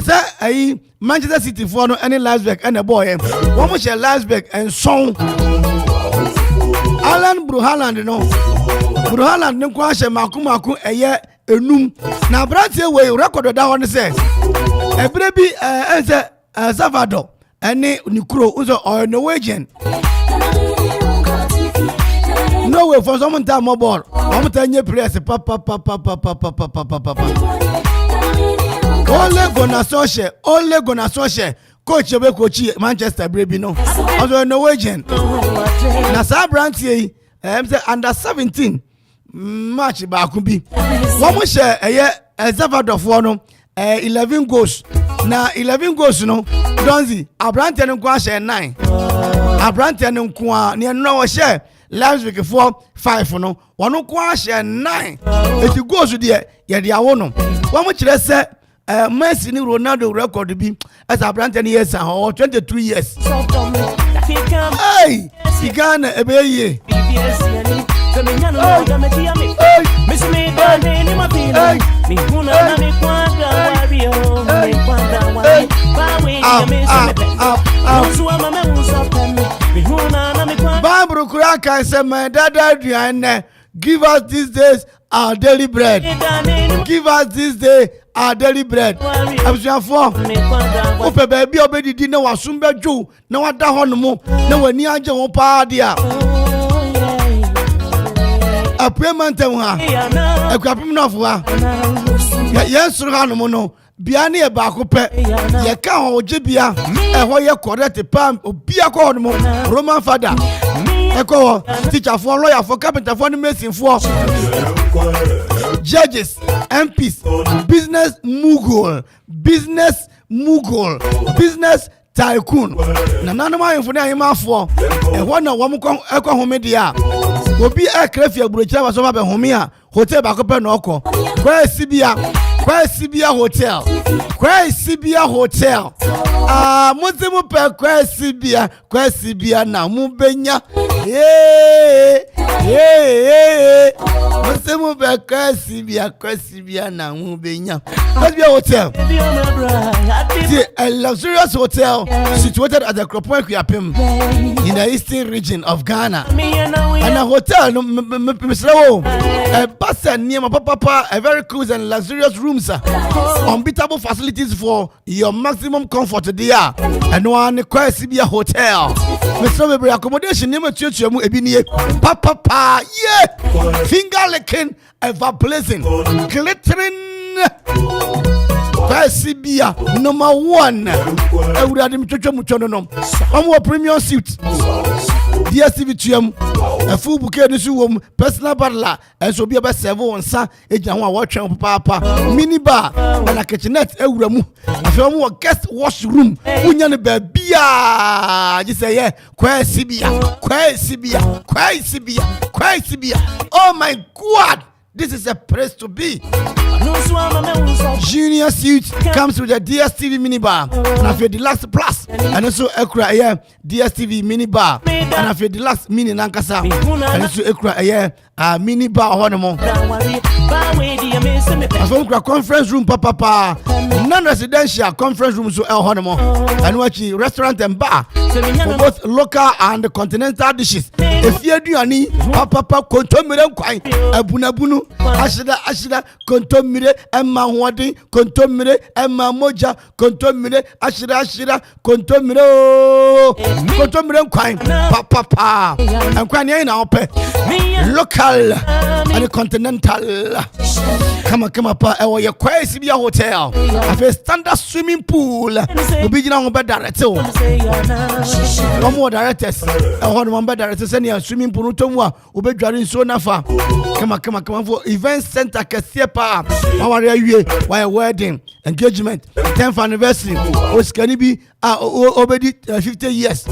say Manchester City for no any Leipzig and a boy womo share Leipzig and son Alan Haaland no Haaland no kwa share makumaku enum na brante we record da one say ebre bi Salvador any Nikuro uzo or Norwegian. No way for someone time mobile. I'm telling you, press papa. Only gonna social. Coach Coach Manchester baby no. Also Norwegian. Na sa brand here, say under 17 match ba kubi. One more share Salvador for no 11 goals. Na 11 goals no. Donzi abrante no kwa share 9. Abrante no kwa ne no share Leipzig 4-5 no. Wano kwa share 9. Eti goals there ye dia wono. Wa mo kire se Messi ni Ronaldo record bi as abrante years or 23 years. Hey, Sigana ebeye. Bible Kuraka said, my dad, give us these days our daily bread. Give us this day our daily bread. I'm for Ope baby obedi di na wasumbe jo na wada hono mo na wani age wo pa dia. A payment ha. Akuapem no fo ha. Yes ru mo no. Bia na e ba ko pe. Ye ka ho gibia e ho ye correct pam obi akọ mo Roman father. Eko teacher for lawyer for carpenter for mason for judges, MPs, business mogul, business tycoon. Na nanoma info na hima for e ho na wo mo ekọ home dia. Obi e krefia burochira ba so ba be home a hotel ba ko pe no oko. Kwa Sibia hotel. Muzimu pe kwa Sibia na mubenya. Muzimu pe kwa Sibia na mubenya. Sibia hotel. A luxurious hotel situated at the Akropong-Akuapem in the eastern region of Ghana. And a hotel, a bus near my papa, a very cool and luxurious rooms, unbeatable facilities for your maximum comfort there. And one quite Sibia hotel. Mr. Weber accommodation name of church ebini papa yeah finger licking ever blazing glittering Sibia number 1. Ewurade mtwetwe mutwono no. Omo premium suite. DSTV tuam. A full bouquet de suwom personal butler. Enso bia be serve wonsa eja ho a wo twen papa. Mini bar and a kitchenette ewura mu. Afi omo guest washroom. Unya ne ba bia. Ji say yeah, kwa Sibia. Oh my God. This is a place to be. Junior suite comes with a DSTV minibar and I feel the last plus and also Ekra DSTV minibar and I feel the last mini nankasa and also Ekra minibar honomo. I found conference room papa non-residential conference rooms so honomo and watch restaurant and bar for both local and continental dishes. If you do any papa kontomire kwai abunabunu ashida kontomire emma hwadi kontomire emma moja kontomire ashida kontomire kwai papa and kwai na ope local and continental. Come on, pa. I want your quite Sibia hotel. I feel standard swimming pool. We begin on bed director. One more directors. I want one bed director. Send you a swimming pool. Tomwa. We be driving so nafa. Come on for event center. Kesiepa. Our area. Why wedding, engagement, 10th anniversary. Or can it be? Already 50 years.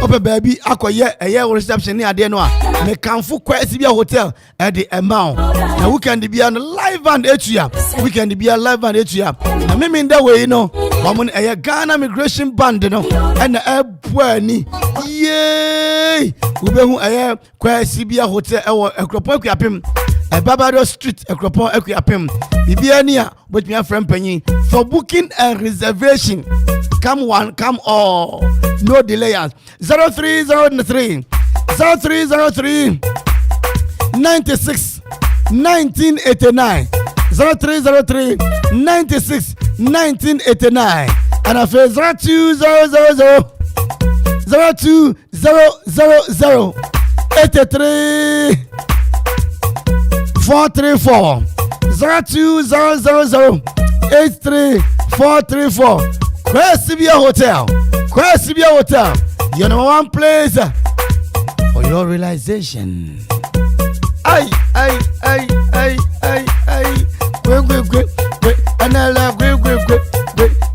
ope baby akoye eye reception ni ade no a me kanfo kwesi bia hotel e de emma na weekend bia no live band etua weekend bia live band etua na me nda we no wamon eye Ghana Migration Band no na ebuani ye ubehu eye kwesi bia hotel e wo Akropong-Akuapem Barbado Street Akropong-Akuapem bibia ni a botumi friend panyin for booking and reservation. Come one, come all. No delayers. 0303 96 1989 0303 96 1989 and I feel 02000 83 434 02000 83 434 Kwesibia Hotel. Your number one place for your realization. Ay. Quick.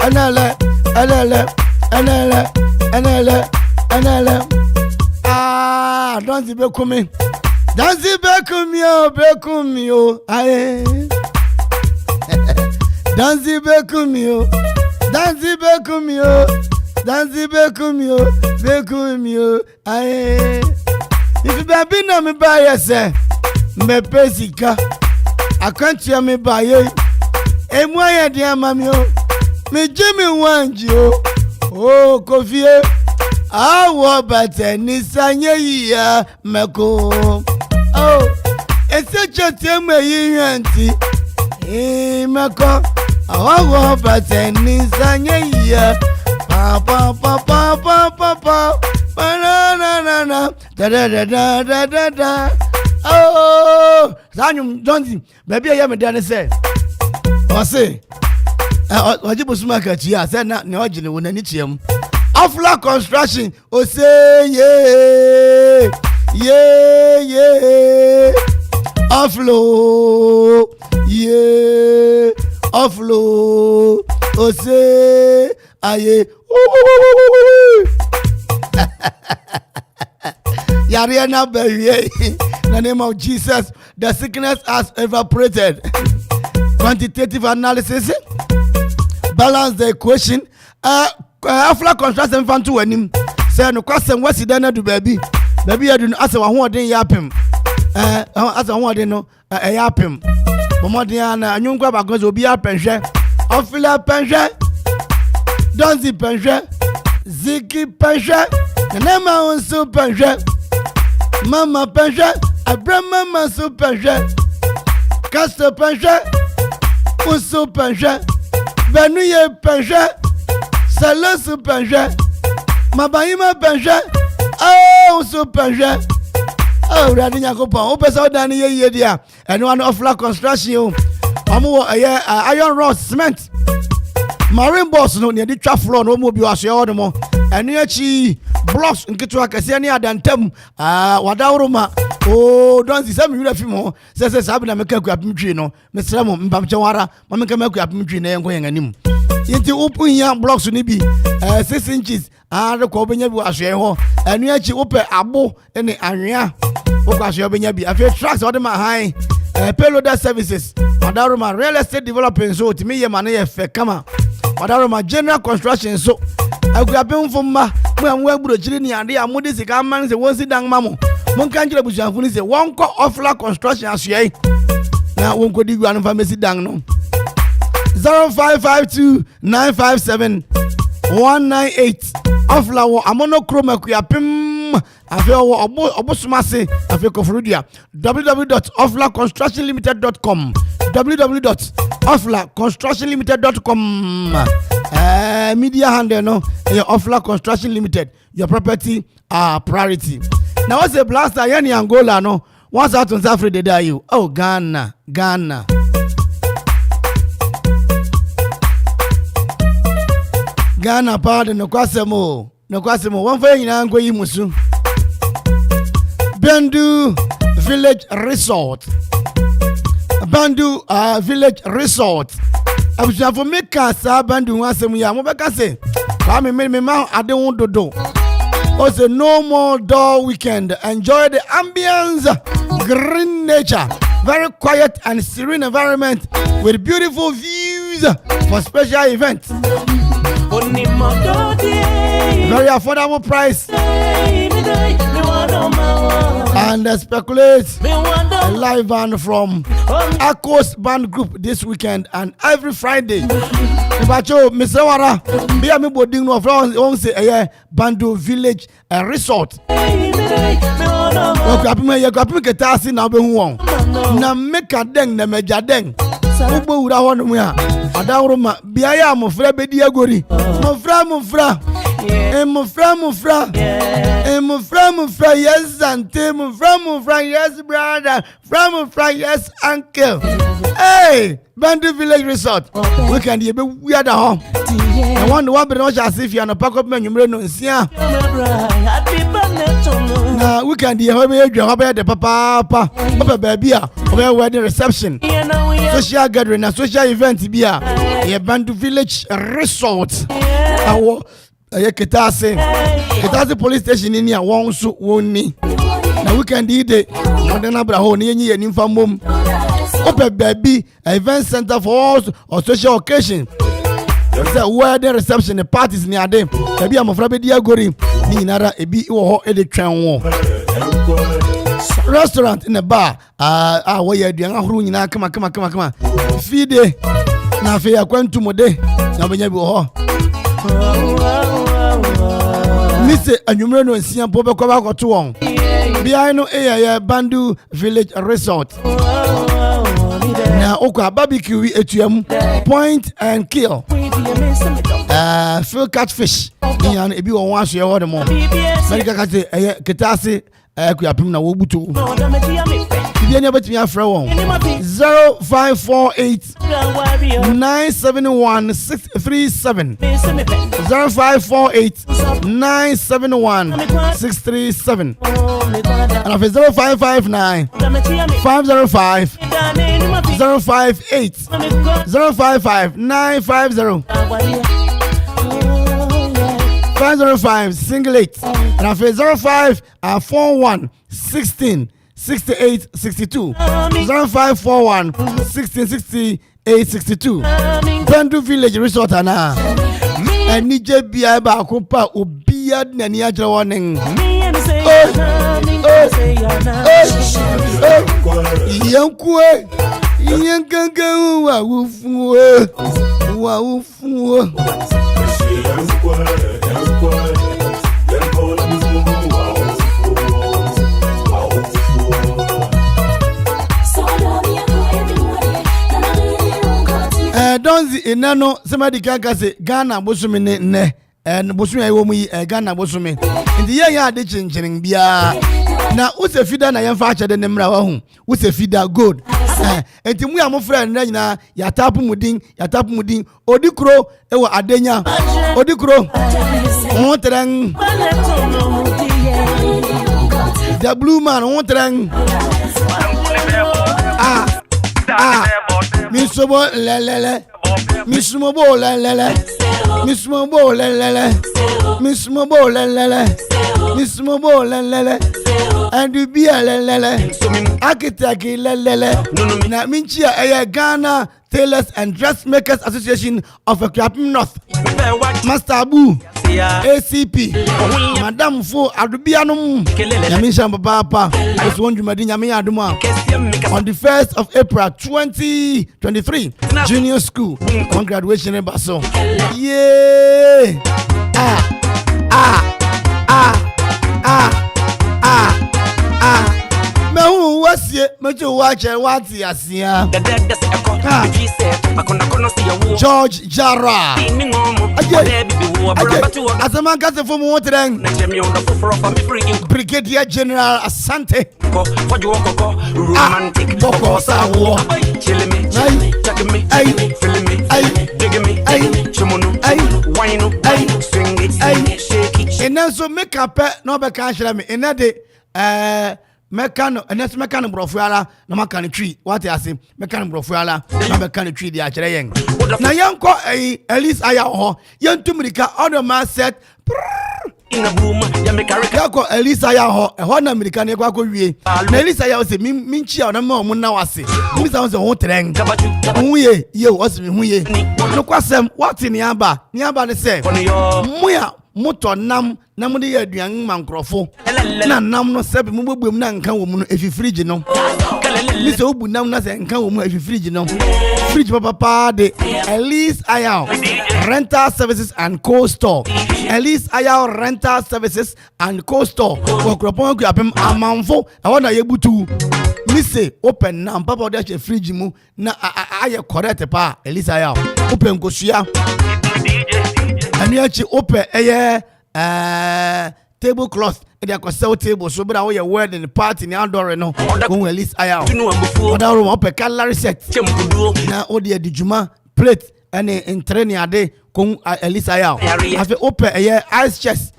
Anala. Ah, don't be coming. Dansi bekumio. Aye. Dansi bekumio. Aye. If you be na me buy yese, me pesika. Akantia me buy ye. Emwa ya dia mami o. Me jemi wanji o. Oh, kofie. Awo bate ni sanye ya meko. Oh, ese chote me yiyanti. Meko. Awo bate ni sanye ya. Pa banana da. Oh, Zanyum Johnson, baby, I am a done say. Or say, Wajibu Sumaka Chia said not Nogin when I need him. Offla construction, oh say, yeah. Offload, oh say, aye. Yariana Berry, in the name of Jesus, the sickness has evaporated. Quantitative analysis, balance the equation. After construction fan to him, say no question what's the dinner to baby. Baby, I don't ask one day yapim. As a one day no, a yapim. Bomodiana, and young grab a goes will be a pension. Offila pension. Don't the pension. Ziki pension. And then my own soup pension. Mama pension. I bring mama soup pension. Castor pension. Uso pension. Benuye pension. Salosu pension. Mabayima pension. Oh, so pension. Oh, Radinya Copa. Open so Danny ye dear. And one of la construction. Iron rod cement. Marine boss no near the trap floor no more be more. And near chi blocks in Kitua Cassiania than tem. Wadauruma. Oh, don't see some more. Says Sabina Mekapimtrino. Mr. Mbamchawara, Mamaka and going and him. Into open young blocks in be 6 inches. The Cobina was your and near chi open abo in the area. I feel tracks order my high payloader services. Wadaruma real estate development so to me your money come. Wadaruma general construction so I could have been from ma when we were chilling and they are moody man the one sit down mammo. One country was a one call offla construction as ye. Now one could do one pharmacy down no 0552 957 198 offla Akropong-Akuapem. I feel Obosumase, I feel Kofrudia. www.offlaconstructionlimited.com www.offlaconstructionlimited.com media handle no Offla Construction Limited. Your property priority. Now what's a blaster yani Angola no? Once out on South Africa there you. Oh Ghana. Ghana pardon no kwasemo. One for you now go musu. Bandu Village Resort. Village Resort. I was for me casa Bandu wasem ya mo beka say. Kwa me ma ade won dodo. Also, no more dull weekend. Enjoy the ambience, green nature, very quiet and serene environment with beautiful views for special events. Very affordable price. And speculate a live band from Akos Band Group this weekend and every Friday. Ibacho Misawara, be a me boarding no from say Bandu Village Resort. Okapi ketasi na be hu na meka deng na meja deng. Ugbo wura ho no ya. Adawroma biaya amofra bedi agori. Mofra. Mufra, yes, auntie, Mufra, yes, brother, Mufra, yes, uncle. Hey, Bandu Village Resort. We can be weird at home. I want one but not as if you're on a pack of men, you may not see. Now we can be the papa, baby, wedding reception, social gathering, a social event, be a Bandu Village Resort. Ketase police station in here won so woni na weekend ide modern abraho ni yin yin famom open baby event center for all or social occasion say wedding reception the parties ni ade baby amofra be dia gori ni nara ebi wo ho e de twen wo restaurant in a bar we ya aduan ahuru nyina kama feed na fe akwantu mode na benya bi wo ho Mr. Anyumre no nsia po be kwa ba koto won. Bia no Bandu Village Resort. Na okwa barbecue etuam point and kill. Full catfish. Ni an ebi won aso ye ho de mo. America ka se ketase Akuapem na wo buto. Bia ne betimi afra won. 0548 971 637 0548 971 637 and of 0559 505 058 055 950 505 single 8 and of 05 41 16 68 62 0541 16 68 62 Bandu Village Resort ana and nije bia ba akopa obia na ni agere warning yankue yankanga wa wufu Donzi enano somebody kaka say Ghana bosumi ne and bosumi ayi wo mu Ghana bosumi ndi ye ya de chinchirin bia na use fida na yemfa ache de nemra wa hu use fida gold enti mu ya mo friend na nyina ya tapu mudin odikro ewo adenya odikro wontrang the blue man wontrang Misumo lelele Misumo bo lelele Misumo bo lelele Misumo bo lelele Misumo bo lelele and you be a lelele Akitaki lelele na minchia Ghana Tailors and Dressmakers Association of Akuapem North Master Abu ACP Madam Fo Adubianum Yamisha Papa was one Jumadi Yami Aduma on the 1st of April 2023 Junior School on graduation in Basso. Yeah. Mehu wasie mejo wache wati asia George Jara Asama kase fomu wotreng Brigadier General Asante romantic boko sawo and then so make up no be cash me in that mekano enes mekano brofuala na makano tree what I say mekano brofuala na mekano tree dia kire yen na yanko Elise aya ho yentumrika on ma set in a boom ya me carry yako Elise aya ho ho na amerika ne kwa wie na Elise aya se minchi na ma omo na wase mi sa ho tren huye ye o se huye no kwasem what ni aba ne se muya moto nam na mo de aduan mankrofo na nam no sebe mo bobum na nka wo mu no efi fridge no mi se obu nam na se nka wo mu efi fridge no fridge papa de Elise Ayao rental services and co-store Elise Ayao rental services and co-store Akropong-Akuapem Amanfo I want na yebutu mi se open nam papa de fridge mu na aye correct pa Elise Ayao open kosua Aniachi open tablecloth e dey sell table so bra we wedding party ni outdoor no go Elise Ayao oda room open cutlery set na odi adijuma plate any entraining ade ko Elise Ayao afi open ice chest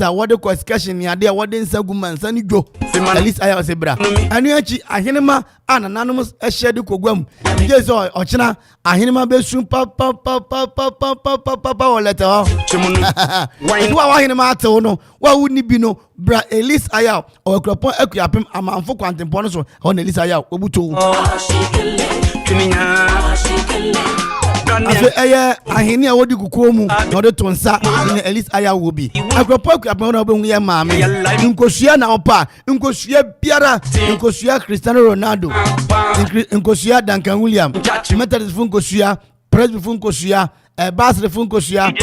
what the question ni ade what den saguma nsani dwo Elise Ayao se bra Aniachi ahenema anananom ehye kogwam Jesus ochina ahenema besu pa oleta wa ahenema ato no wa wuni bi no bra Elise Ayao o Akropong-Akuapem Amanfo kwantempo no so on Elise Ayao obuto afi aheni a wodi kukuo mu no de tonsa ni Elise Ayao wo bi Akropong-Akuapem no be hu ye maame nkosua na opa nkosua biara nkosua Cristiano Ronaldo nkosua Duncan William Methodist nkosua Presbyterian nkosua Basel nkosua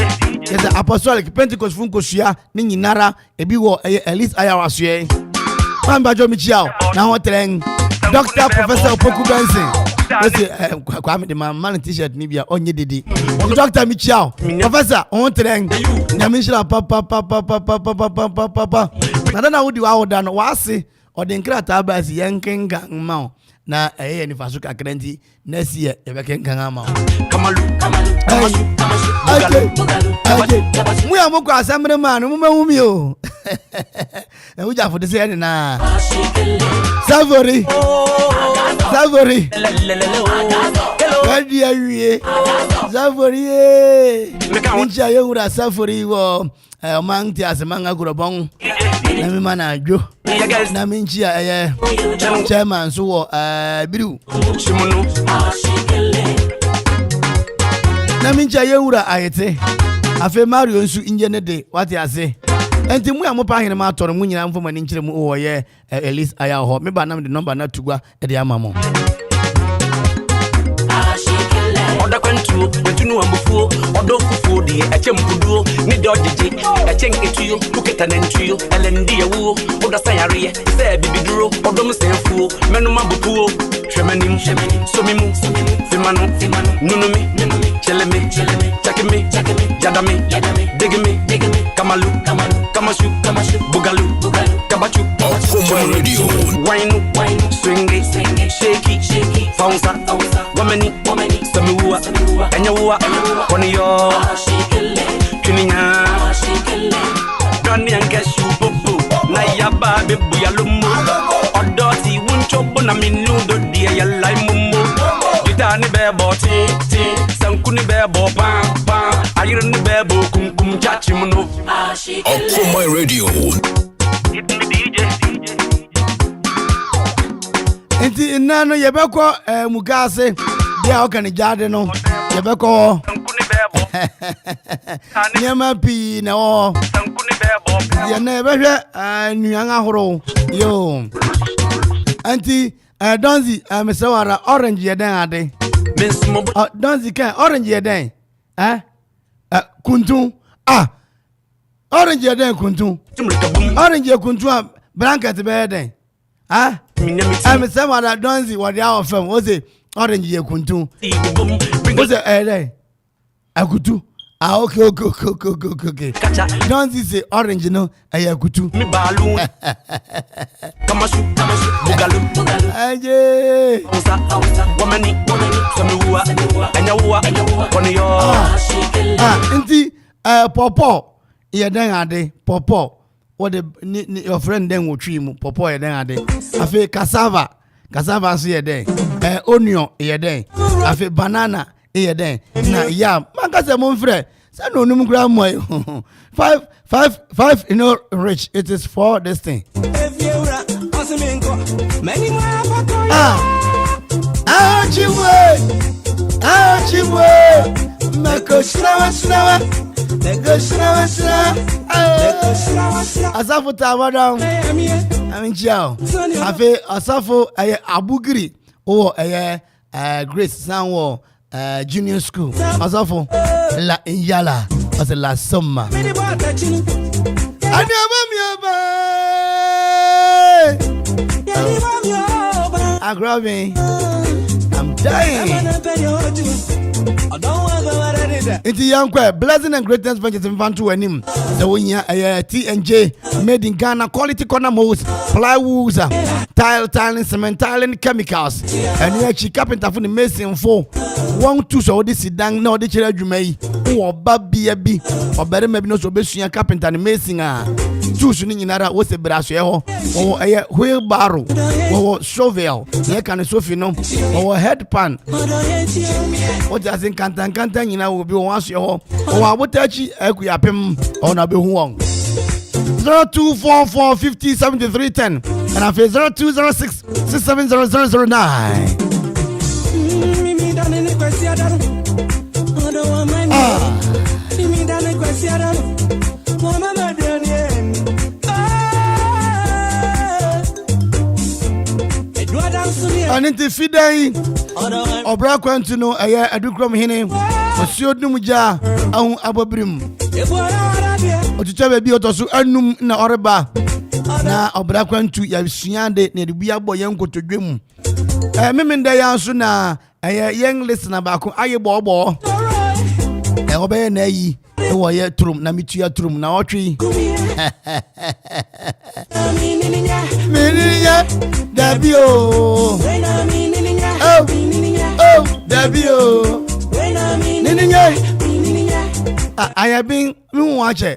yes Apostolic Pentecost nkosua ni nyinara ebi wo Elise Ayao asoe mamba jo mi chiao na ho tren Dr. Professor Opoku Benson yes kwa me de man t-shirt ni bia onye dede Dr. Michiao Professor on tren na mi shira papa na wudi wa oda no wase odinkrata abasi yenkenga ma na ni faso kakranti na sie ebekenkan ama kamalu mu ya moko asamre man mu mahumi o na uja fo de se na Savori wadi awie Savori mincha yura Savori wo manti asemanga Akropong na mi mana adwo na minchi chairman so wo biru na mincha yura ayete afi Mario nsu injene de wati ase enti mu amopa hene ma atoro mu nyina mfo mani nkyere mu wo ye Elise Ayao ho me ba nam de number na tugwa e de amamo oda kwantu wetunu ambufu odo fufu de echempuduo ni de ojeje echenketuyo kuketa nentuyo elendi ewu oda sayare se bibiduro odo msenfu menuma bupuo hwemanim somimu fimano nunumi cheleme chakime jadame degime kamalu kamashu bugalu kabachu Okoman Radio wine swingy shaky founsa wameni samiwa enyawa koniyo kininya doni angeshu bubu na yaba bebu yalumu odoti wunchobo na minudo dia ya laimumu ditani bebo ti sankuni bebo pa ayirni bebo kum chachimuno Okoman Radio enti nano yebeko mugase dia okani jade no yebeko nyama pi na o ya na ebehwe nuan ahoro yo anti donzi mesawara orange yeden ade donzi kan orange yeden kuntun orange yeden kuntun orange kuntun blanket be yeden mesawara donzi what ya ofem o say orange ye kuntun o say akutu okay. Don't say orange no ayakutu. Mi balu. Kamashu bugalu. Aje. Wamani samiwa enyawa koniyo. Inti popo ye den ade popo what your friend then will treat mu popo e den ade afi cassava so ye den onion ye den afi banana ye den na yam man ka se mo mfre say no num kura mo 5 rich it is for this thing Achiwe Mako snawa Asafo tawadam Aminchao Afe asafo abugiri o Grace Sanwo junior school asafo la Injala as la Summa Agrabe I'm dying. It's young blessing and greatness ventures in Vantu and him. The winner T&J made in Ghana quality corner modes, plywoods, tiling, cement tiling, chemicals. And you actually carpenter for the mason for 1 2 so this is dang no the children you may or baby or better maybe no so best carpenter and mason. Two shooting in other was a brass or a wheelbarrow or shovel, like an sofino or head pan. What does in Cantan, you know, will be once your home or I would touch Akuffo on a Behuang 0244 50 73 10 and I feel 0206 670009. And into Fidei or Braquantino, a Twumhene, Monsieur Numuja, Ababrim. Or to tell a biotosu annum na oreba. Na Obraquantu Yasiande near the Bia boy uncle to dream. Mimin Dayasuna, a young listener back, I bobo. Obey Nay, the wire trum, Namitia trum, now tree. Dabio. Oh, Dabio. I have been watching.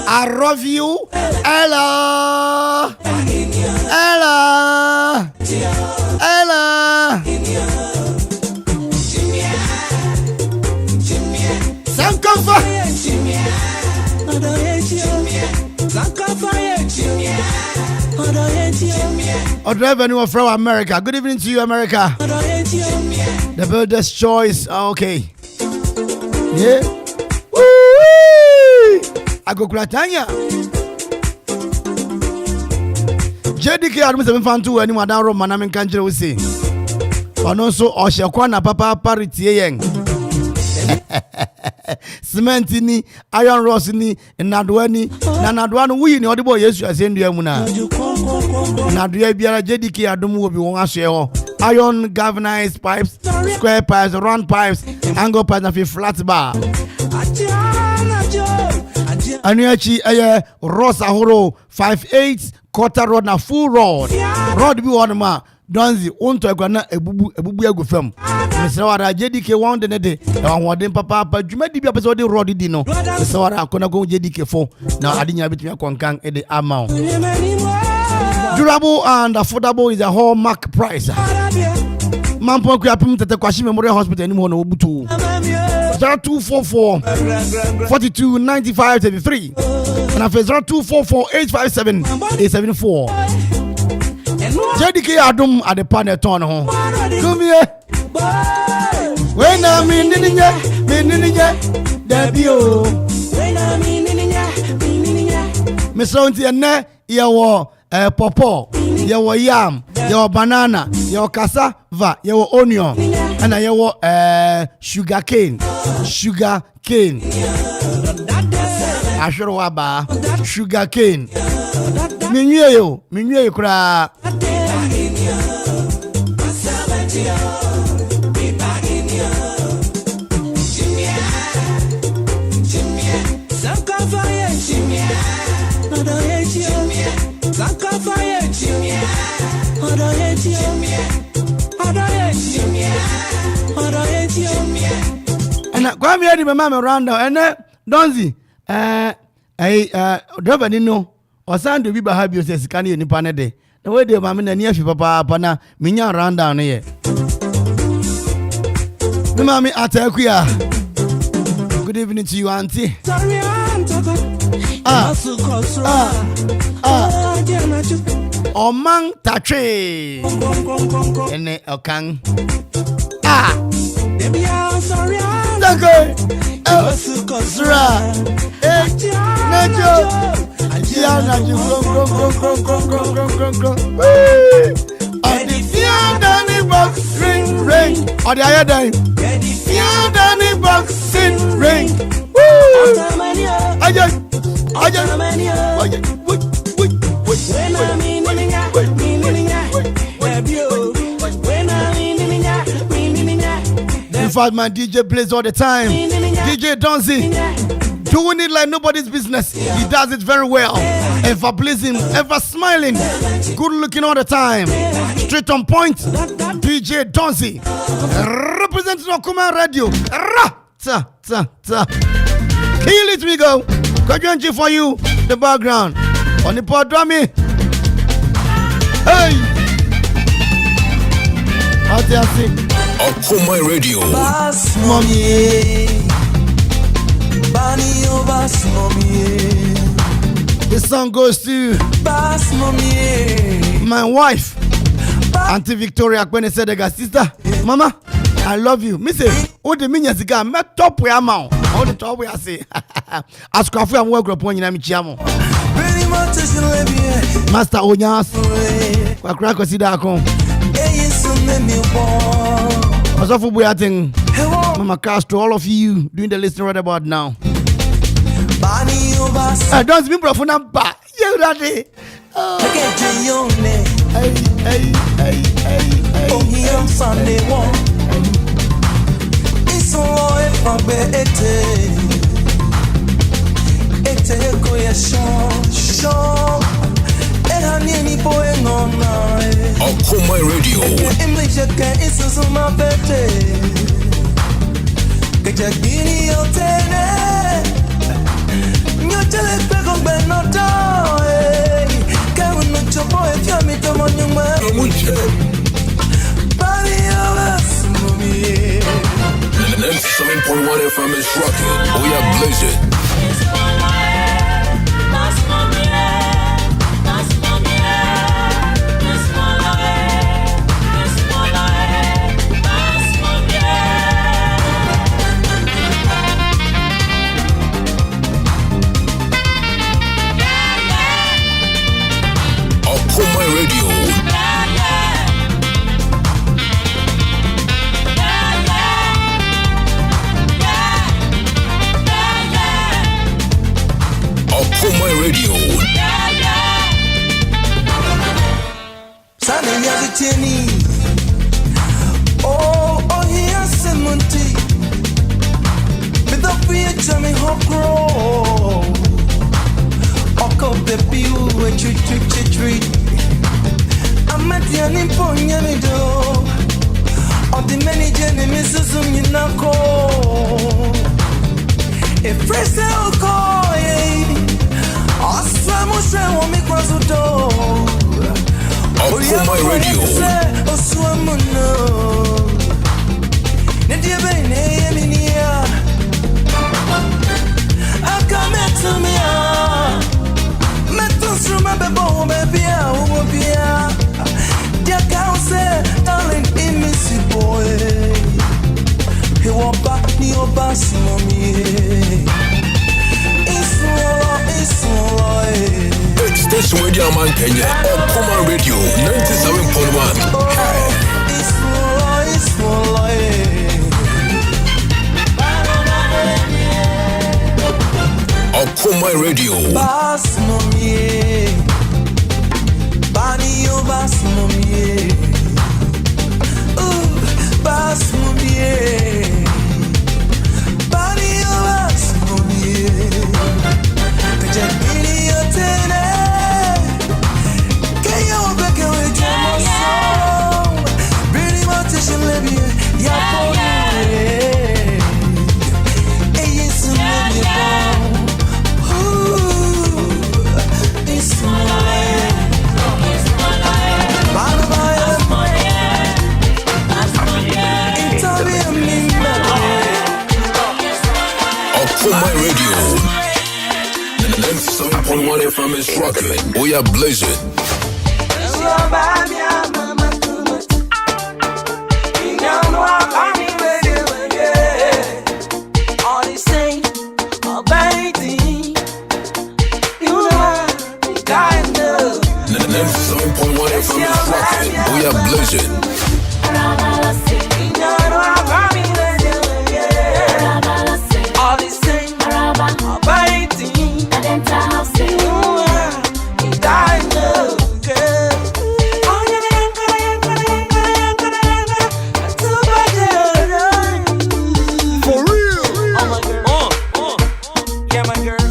I love you. Ella. Sankofa. Or driver new from America. Good evening to you, America. The builder's choice. Okay. Yeah. Woo! I go Kratanya. JDK Adams 7 any madam Roman Kanjero will say. But also Oshakwana Papa Parity Yang. Cement ni iron rods ni nadwani na nadwano wi ni odebo Yesu asendu amuna nadua biara JDK Adom wo bi won ahye ho iron galvanized pipes, square pipes, round pipes, angle pipes na flat bar anuachi rods ahoro 5/8 quarter rod na full rod bi won ma donzi onto egwana ebubu agufam mesra wara JDK won de ne de won papa dwuma di bia pese odi rod di no mesra wara akona go JDK fo na adinya bitumi akonkan e de amount durable and affordable is a hallmark price Mampo Akuapem tete kwashi Memorial Hospital ni mo na obutu 0244 42 95 33 and I 0244 857 874 JDK Adom at the panel turn home. Come here. When I'm in Ninja, Dabio. Miss Lonti and Ne, your popo, your yam, your banana, your cassava, your onion, and your sugar cane. Ashurwaba, sugar cane. Minye kura. Come here, the mama around now, and Donzi, driver Nino, or son to be behind you, says Canny in Panade. The way the mamma and near papa, Pana, Minya around down here. The mammy at Akuya. Good evening to you, Auntie. Omang Tache. Ene Okang. In fact, my DJ plays all the time. DJ Donzi, doing it like nobody's business. He does it very well. Ever pleasing, ever smiling, good looking all the time. Straight on point. DJ Donzi, representing Okoman Radio. Kill it, we go. Kajanji for you, the background. On the pod drummy. Hey! How's that thing? Okoman Radio. Bass mommy, Bani o bass mommy. This song goes to Bass mommy, my wife, Auntie Victoria Kwene Sedega. Sister, Mama, I love you. Me say, oh the minya siga, me top we amount. All the top we say. Akuffo am work upon you, Michiamo. Master Onyas, Kwakra Kosida Akon. Asofo Boyating, Mama Castro, all of you doing the listening right about now. Don't be bravo number. You ready? Okoman Radio. And then 7.1 FM is rocking. We are blazing. Okoman Radio. Okoman Radio. Oh, here Semonti. With the feature me hokro. Oko baby, we treat. I'm at the Animponia do. Of the many enemies you know. If fresh out call, Osamo shall me cross the door. Okoman Radio. Oswamuno. Nadia Bene, I come to me. Metal through my baby, dear counsel, darling, missy boy. He walk back, near bass, mommy. It's all. Station Radio Man Kenya. Okoman Radio 97.1. It's all. Okoman Radio. Bass mommy, Bani o bass mommy, bass mommy, Bani o bass mommy. Kajabini o tene, kayo beka we jamoso, Barima tishin lebi ya pone. Radio. 97.1 FM is rocking. We are blazing. We are blazing. All the same, For real. Oh my girl. Yeah, my girl.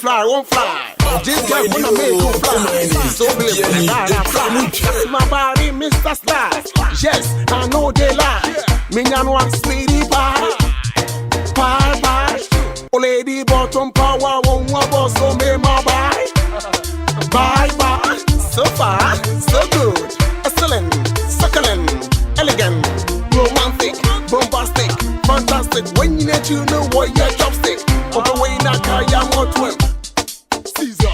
Fly, won't fly. This guy wanna make you fly. So believe me, that's my body, Mr. Star. Yes, I know they lie. Me and one speedy pie. Pie. Oh lady, bottom power, won't want so me my bye. Bye. So far, so good. Excellent, succulent, elegant, romantic, bombastic, fantastic. When you let you know what your chopstick. But the way that I am what well. Caesar.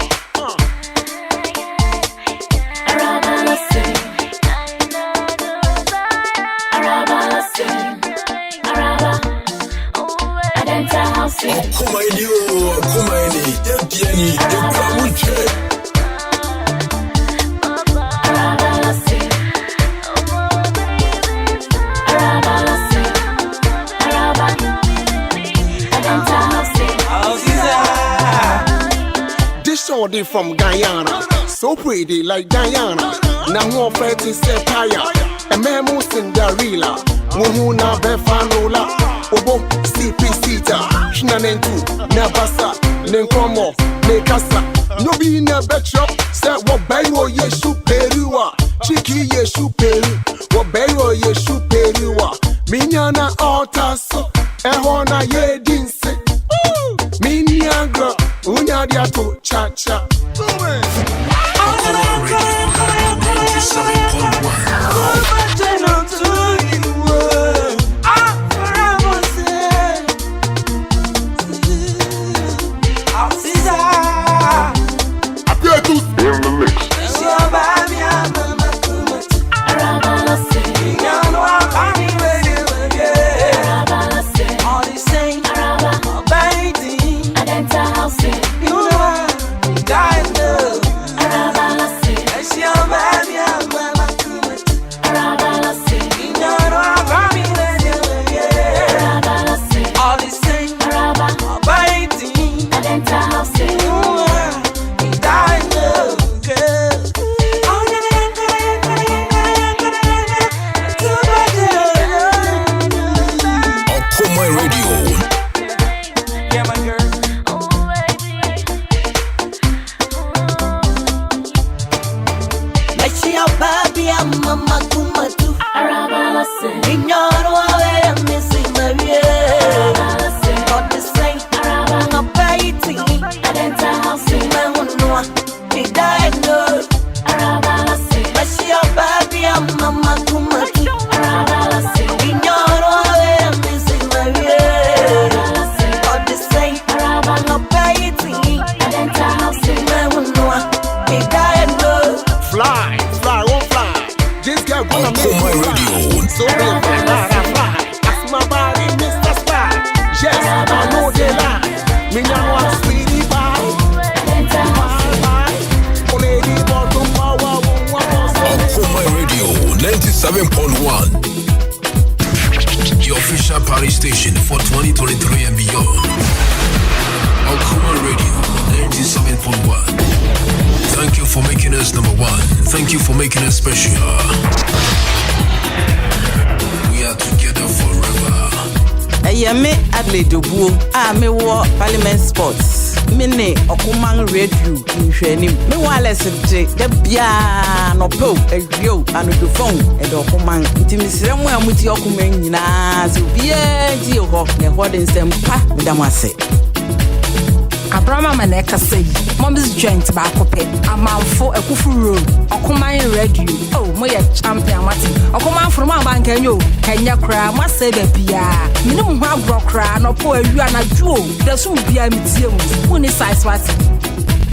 Shorty from Guyana, so pretty like Diana. Now more pretty say Paya, a memo Cinderella. Wuna Befanola, Obo, CP Sita, Shinanentu, Nabasa, Nenkomo, Nekasa. No be na betro, say what bayo ye shoe perua, Chiki ye shoe peru, what bayo ye shoe perua. Minyana altaso, ehona ye dinse. Minyagra, unya diato cha-cha. In the mix. The official party station for 2023 and beyond. Okoman Radio 97.1. Thank you for making us number one. Thank you for making us special. We are together forever. Me Adelaide Dubu, me war Parliament Sports. mene Okoman radio nhwani me wireless de bia no po ehio anu do phone e do Okoman ntimisire mu amuti Okoman nyina so bia ti ho ne ho de nsempa medamase Abrama maneka say mom's joint ba kope Amanfo Akuffo road Okoman radio oh mo ye champion mati Okoman from bank enyo Kenya kra ma say da bia minimum ho agro kra no po awia na duo da so bia mitie mu ni size what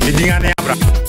Midinga ne abra Okoman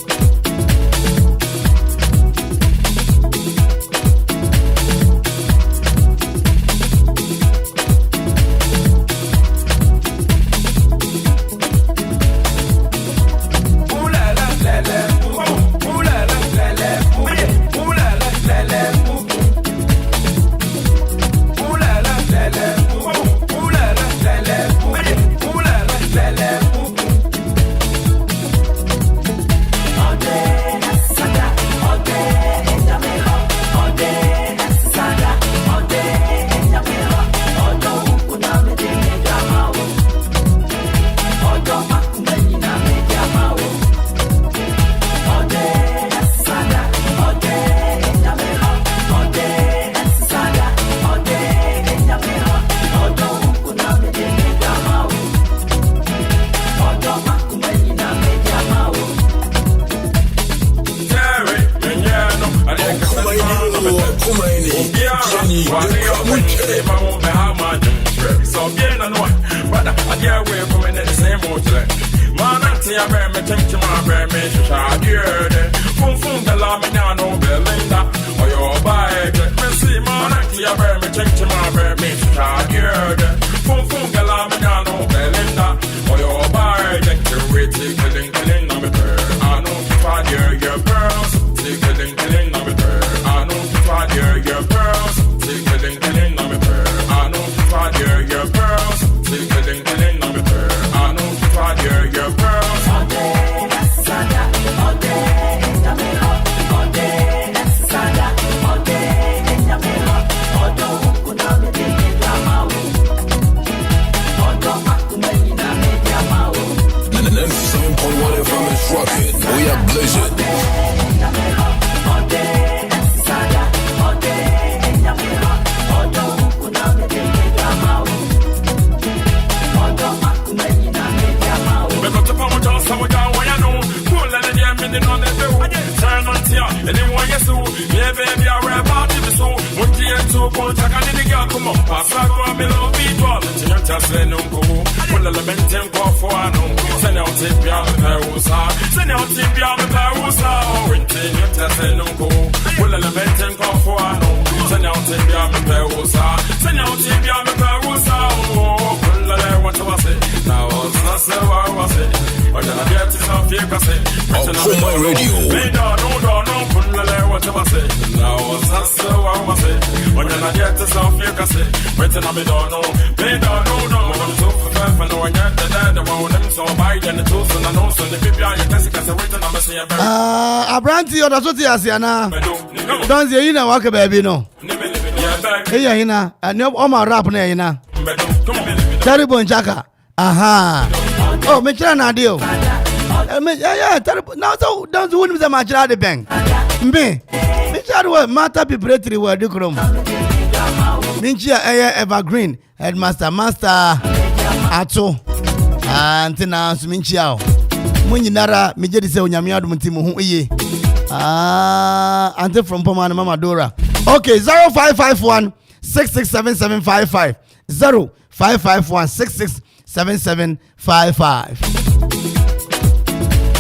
Abranti or the Asiana. Don't say you know walk a baby no. Hey, Hina, and no Oma rap na. Terrible Jaka. Aha. Oh, Mechana deal. Yeah, terrible. Now, so don't win with the Machra de bank. Me, Mechar Mata preparatory word do chrome. Ninja Evergreen, Headmaster, Master Ato, Antina Suminchiao. Munyinara, Mijedi se Unyamiadu Mutimu, ye. Ante from Pomana Mamadora. Okay, 0551 667755. 0551 667755.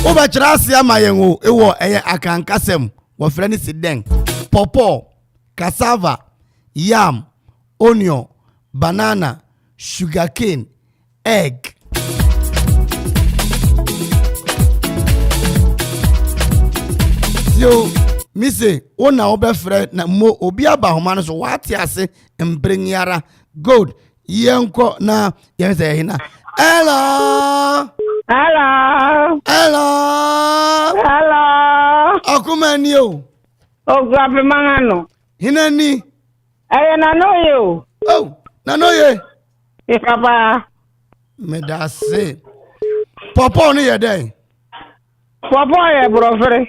Oba Chirasia Mayengo, Ewo, Akankasem, wa friend Sideng, Popo, cassava, yam, onion, banana, sugarcane, egg. Yo, Missy, one obe friend na mo obia bahomano so what ya say and bring yara gold yanko na yense hina. Hello. Hello. Hello. Hello. Okoman yo. Grabe mangano. Hina ni. Na know you. Oh, na know ye. Papa. Me da say. Papa ni ye den. Papa ye brofre.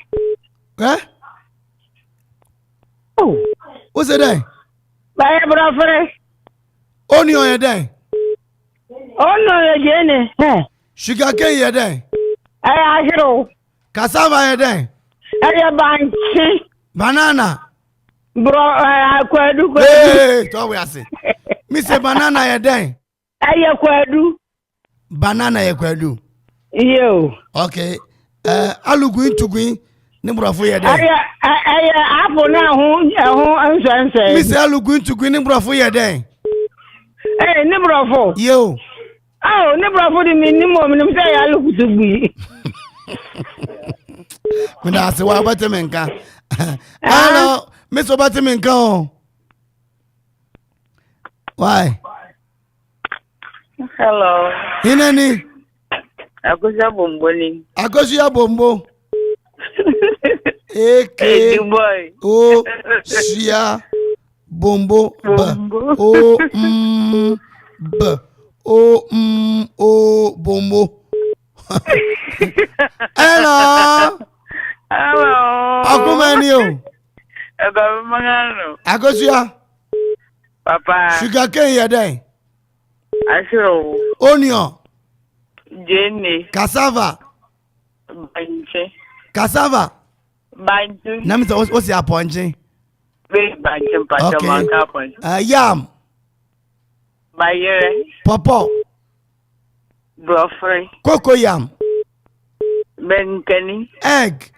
Oh. What's it den? Ba ye brofre. Onion ye den. Onion ye jene. Sugar cane ye den. Ahiro. Cassava ye den. Banchi. Banana. Bro, kwadu. Hey, to we ase. Me say banana ye den. Kwadu. Banana ye kwadu. Yo. Okay. Alugu intugu ni brafo ye den. Apple na ho ansanse. Me say alugu intugu ni brafo ye den. Ni brafo. Yo. Oh, ni brafo di minimum ni say alugu tugu. Mina se wa batemenka. Hello, Miss Obatemenka. Why? Hello. Inani? Akosia bomboni. Akosia bombo. A.K.A. O Sia bombo ba o b o bombo. Hello. Hello. Akumanio. Mangano. Akosia. Papa. Sugar cane ya den. Ashiro. Onion. Jenny. Cassava. Banche. Cassava. Banche. Namita what's your ponche? Very banche patamanka ponche. Yam. Bayere. Popo. Brofre. Cocoa yam. Benkeni. Egg.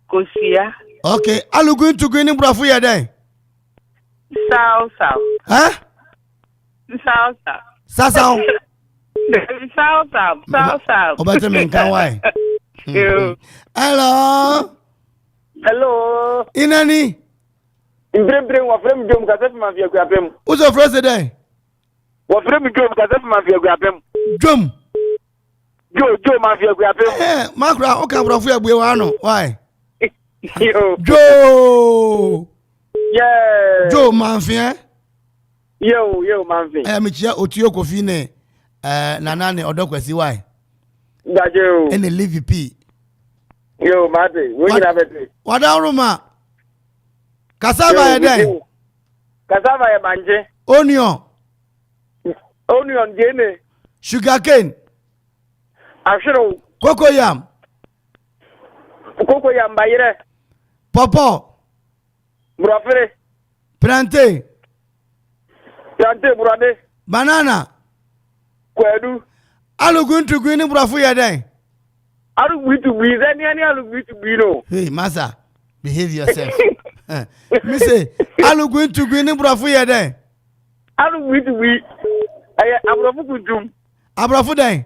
Kosia. Okay, alugu intugu ni brafu ya den. Sao. Huh? Sao. Sao. Sao. Obata menka why? Hello. Hello. Inani? Imbre wa frem jom kasef ma fi Akuapem. Uzo frose den. Wa frem jom kasef ma fi Akuapem. Jom. Jo ma fi Akuapem. Makra o ka brafu ya bue wa no. Why? Yo. Jo. Yeah. Jo manfie. Yo manfie. Me chia otuo kofi ne nanane odokwasi why? Dajo. Ene live p. Yo mate, wo nyina bete. Wada ruma. Cassava ye den. Cassava ye manje. Onion jene. Sugar cane. Ashiro. Cocoa yam bayire. Popo. Brofre. Plantain. Brade. Banana. Kwadu. Alugu intugu ni brafu ya den. Alugu to be any alugu to be no. Hey, massa, behave yourself. Me say, alugu intugu ni brafu ya den. Alugu to be. Abrafu kujum. Abrafu den.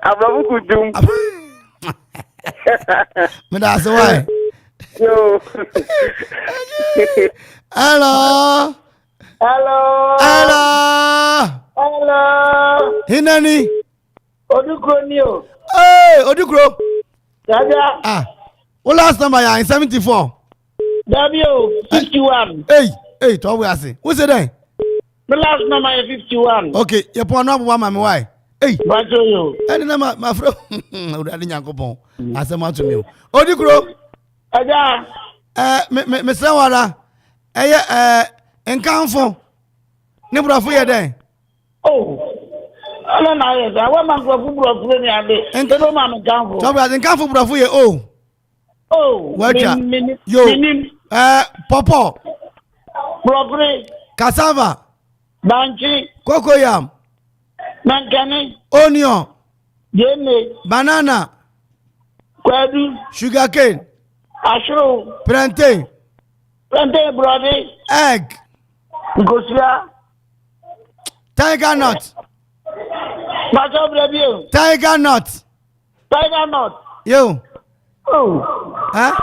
Abrafu kujum. Me that's why. Yo. Hello. Hinani. Odukro niyo. Hey, Odukro. Jaja. What last number ya in 74? W 51. Hey, to we say. What's it then? The last number is 51. Okay, you pon up one mama why? Hey. Bajo yo. Any number my friend. Odi Nyankopon. Asema to me. Odukro. Aja. Me say wala. Enkanfo. Ne brafo ye den. Oh. Ala na ye da wa man brafo ni ade. Endo ma me kanfo. To be enkanfo brafo ye oh. Oh. Wacha. Yo. Popo. Brofre. Cassava. Banchi. Cocoyam. Mankani. Onion. Jene. Banana. Kwadu. Sugar cane. Ashro. Plantain. Brode. Egg. Kosia. Tiger nut. Macho brabio. Tiger nut. Yo. Oh. Huh?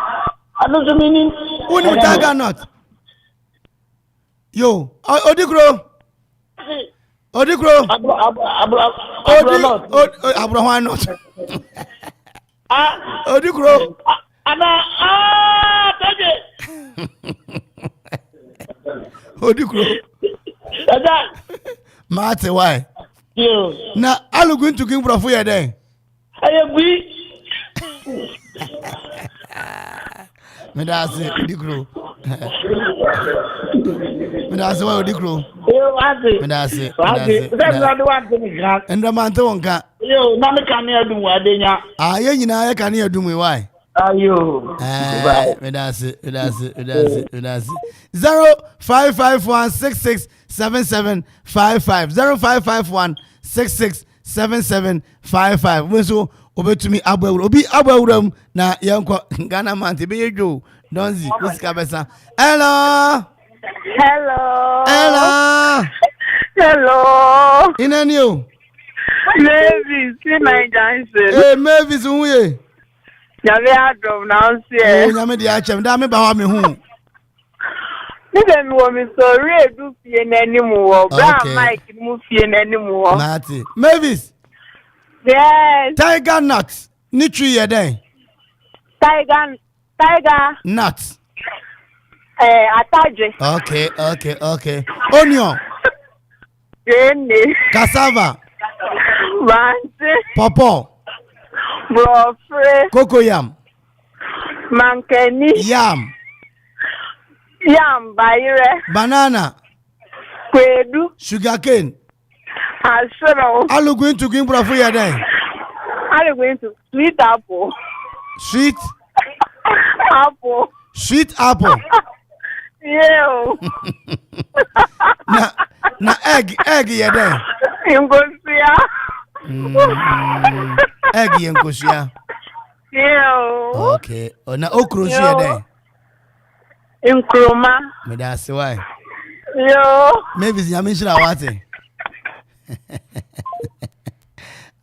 Ano so meaning? Uni tiger nut. Yo. Odikro. Abraham nut. Odikro. Take. Odikro. Mate why? Yo. Na alugu intugu brafo ye den. Ayagui. Medase dikro. Medase wa dikro. Yo, ate. Medase. That's not the one to me. Endramante wonka. Yo, na me kan ya dum adenya. Ah, ye nyina ye kan ya dum why? Ayo. Medase. 0551667755 0551667755 wenso obetumi abawura obi abawuram na yenko Ghana man te be yejo donzi kusika besa. Hello. Inani o? Mavis, see my dancing. Hey, Mavis unye. Nyame adom na nsie. Oh, nyame di achem da me ba wa me hu. Ni dem wo mi sorry edu fie n'anim wo. Bra Mike mu fie n'anim wo. Mati. Mavis. Yes. Tiger nut. Ni tree ye den. Tiger nut. Ataje. Okay. Onion. Gene. Cassava. Mante. Pawpaw. Brofre. Cocoyam. Mankeni. Yam. Bayre. Banana. Kwedu. Sugarcane. Ashoro. Alu going to green brofu ya den. Alu going to sweet apple. Sweet apple. Yeah. na egg ya den. Inkosia. Egg inkosia. Yeah. Okay. Na okro su ya den. Nkroma. Me da se why. Yo. Maybe nyame shira wate.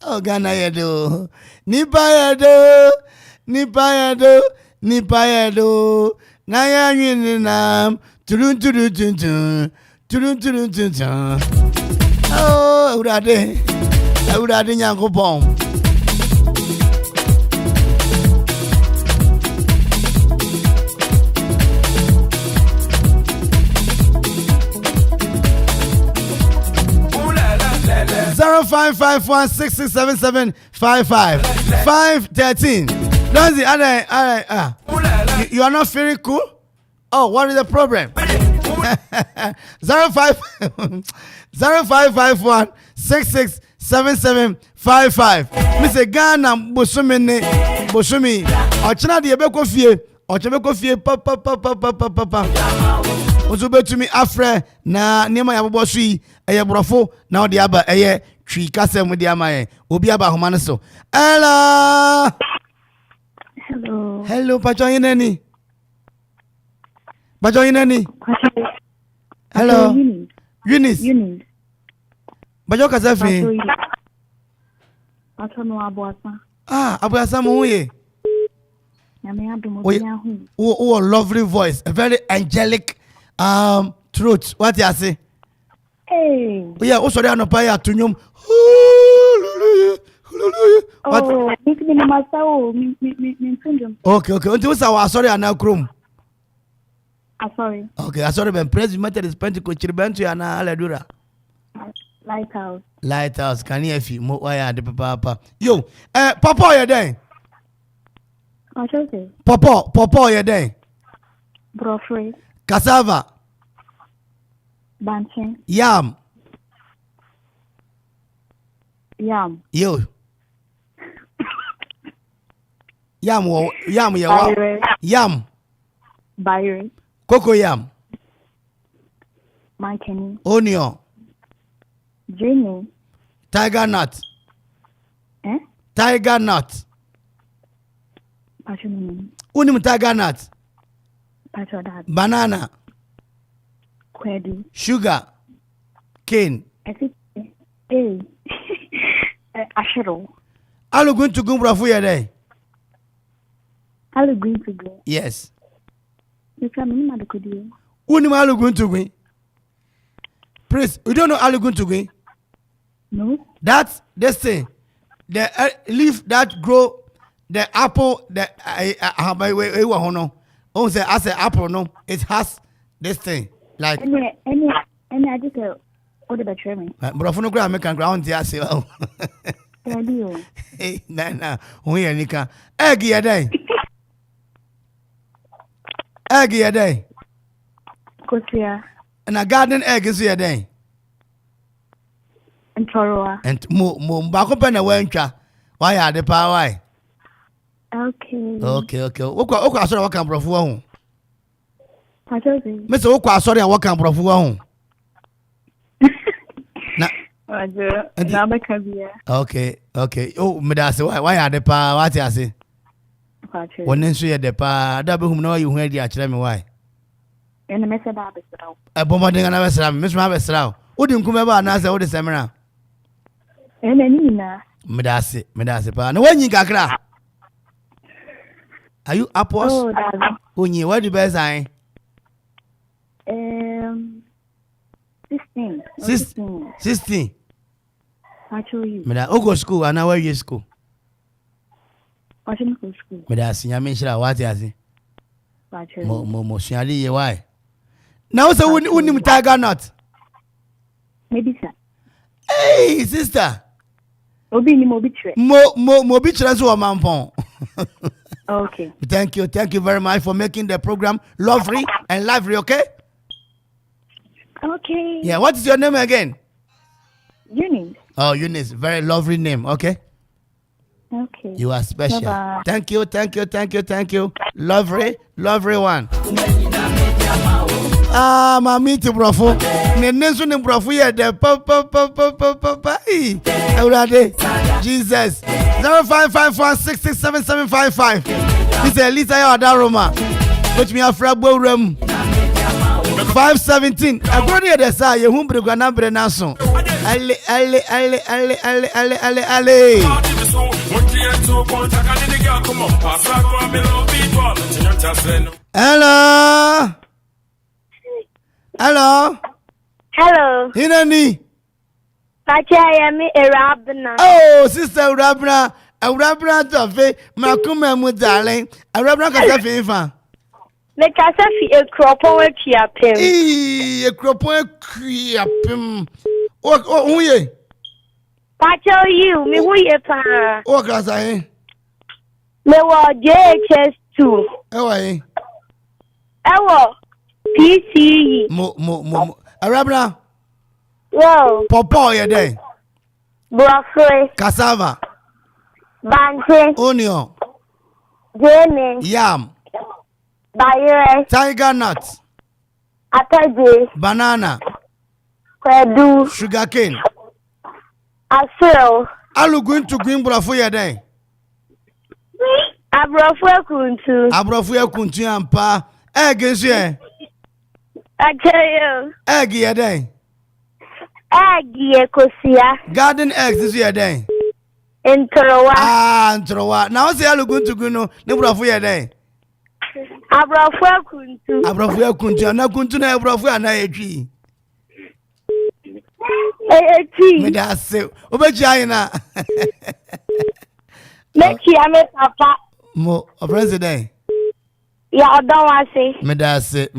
Oh, Ghana yedo. Nipa yedo. Na ya nwini nam. Turun. Oh, urade nyankopon. Zero 551667755 513. Donzi, you are not feeling cool? Oh, what is the problem? 0551667755. Mr. Ghana Bosumi. Ochina de ebeko fie. Papa. Ozo betumi afre na niema ya bobo sui eye brofo na odi aba eye twi kasem di amaye obi aba homa no so. Hello pacho nani? Hello Eunice. Bajo kasafi. Pacho no abuasa. Abuasa mo ye. Oh, lovely voice, a very angelic truth. What you say? Hey. Yeah, also there no paya tunyum. Okay. Until sorry anakrum. Sorry. Okay, sorry ben praise Methodist Pentecost Chiribentu ana aledura. Lighthouse. Can you feel mo why the papa? Yo, papa you there? Okay. Papa you there? Brofre. Cassava. Banchen. Yam. Yo. Yam. Bayre. Coco yam. Mankeni. Onion. Jenny. Tiger nut. Tiger nut. Unim tiger nut. Banana. Kwedu. Sugar. Cane. Ashero. Alu going to go brafu ya day. Alu going to go. Yes. Unim alu going to go. Please, you don't know alu going to go? No. That's this thing. The leaf that grow, the apple, say as an apple, no, it has this thing. Like any I just what about me? Brofonogram make ground here say oh. Nana, we are Nika. Egg a day. Egg a day. Kosia. And a garden egg is a day. And Choroa. And Bacopen a wencha. Why are the power? Okay. Okay, sorry, what can Profu? Mr. Okwa, sorry, what can Profu? Okay. Oh, Medasa, why are the power? What I say? When you see the power, double whom know you heard the actually why. And a mess about it. A bombarding another slam, Miss Maveslau. Wouldn't come about Nasa or the seminar. And Nina. Medasi, pa. No, when you got crack. Are you up? When you what the best I? 16. Actually, Meda Ogo school, and now where you school? Washington school. Medasi, I mentioned what I say. Mo, Shali, why? Now, so wouldn't you tiger not? Maybe, sir. Hey, sister. Obi ni mobitre. Mobitre so Amanfo. Okay. Thank you very much for making the program lovely and lively, okay? Okay. Yeah, what is your name again? Eunice. Oh, Eunice, very lovely name, okay? Okay. You are special. Bye-bye. Thank you. Lovely one. Mami to brofo. Nenenso ne brofo ye de pa. Jesus. 0551667755. This is Elisa Yadaroma. Which me afra borum. 517. Agroni de sa ye humbre gwana bre naso. Ale. Hello. Hinani. Pachayami Arabna. Oh, sister Arabna. Arabna tofe. Makuma mu darling. Arabna kasa fifa. Me kasa fi Akropong-Akuapem. Akropong-Akuapem. Oh, ye. Pacho you, me who ye pa. Oh, kasa eh. Me wa JHS2. Ewo PCE. Mo. Arabna. Wow. Popo ye day. Broccoli. Cassava. Banche. Onion. Jamie. Yam. Bayere. Tiger nut. Ataje. Banana. Kwedu. Sugarcane. Asiro. Alu green brofo ye day. Abrofu ekuntu ampa. Egg is here. Achayo. Egg ye day. Egg ye kosia. Garden eggs is here day. Ntorowa. Ntorowa. Now say alu no ne brofo ye day. Abrofu ekuntu. Na kuntu na brofo ana etwi. Etwi. Me da se. Obeji ayina. Mechi ame papa. Mo president. Ya odon wase. Me da se.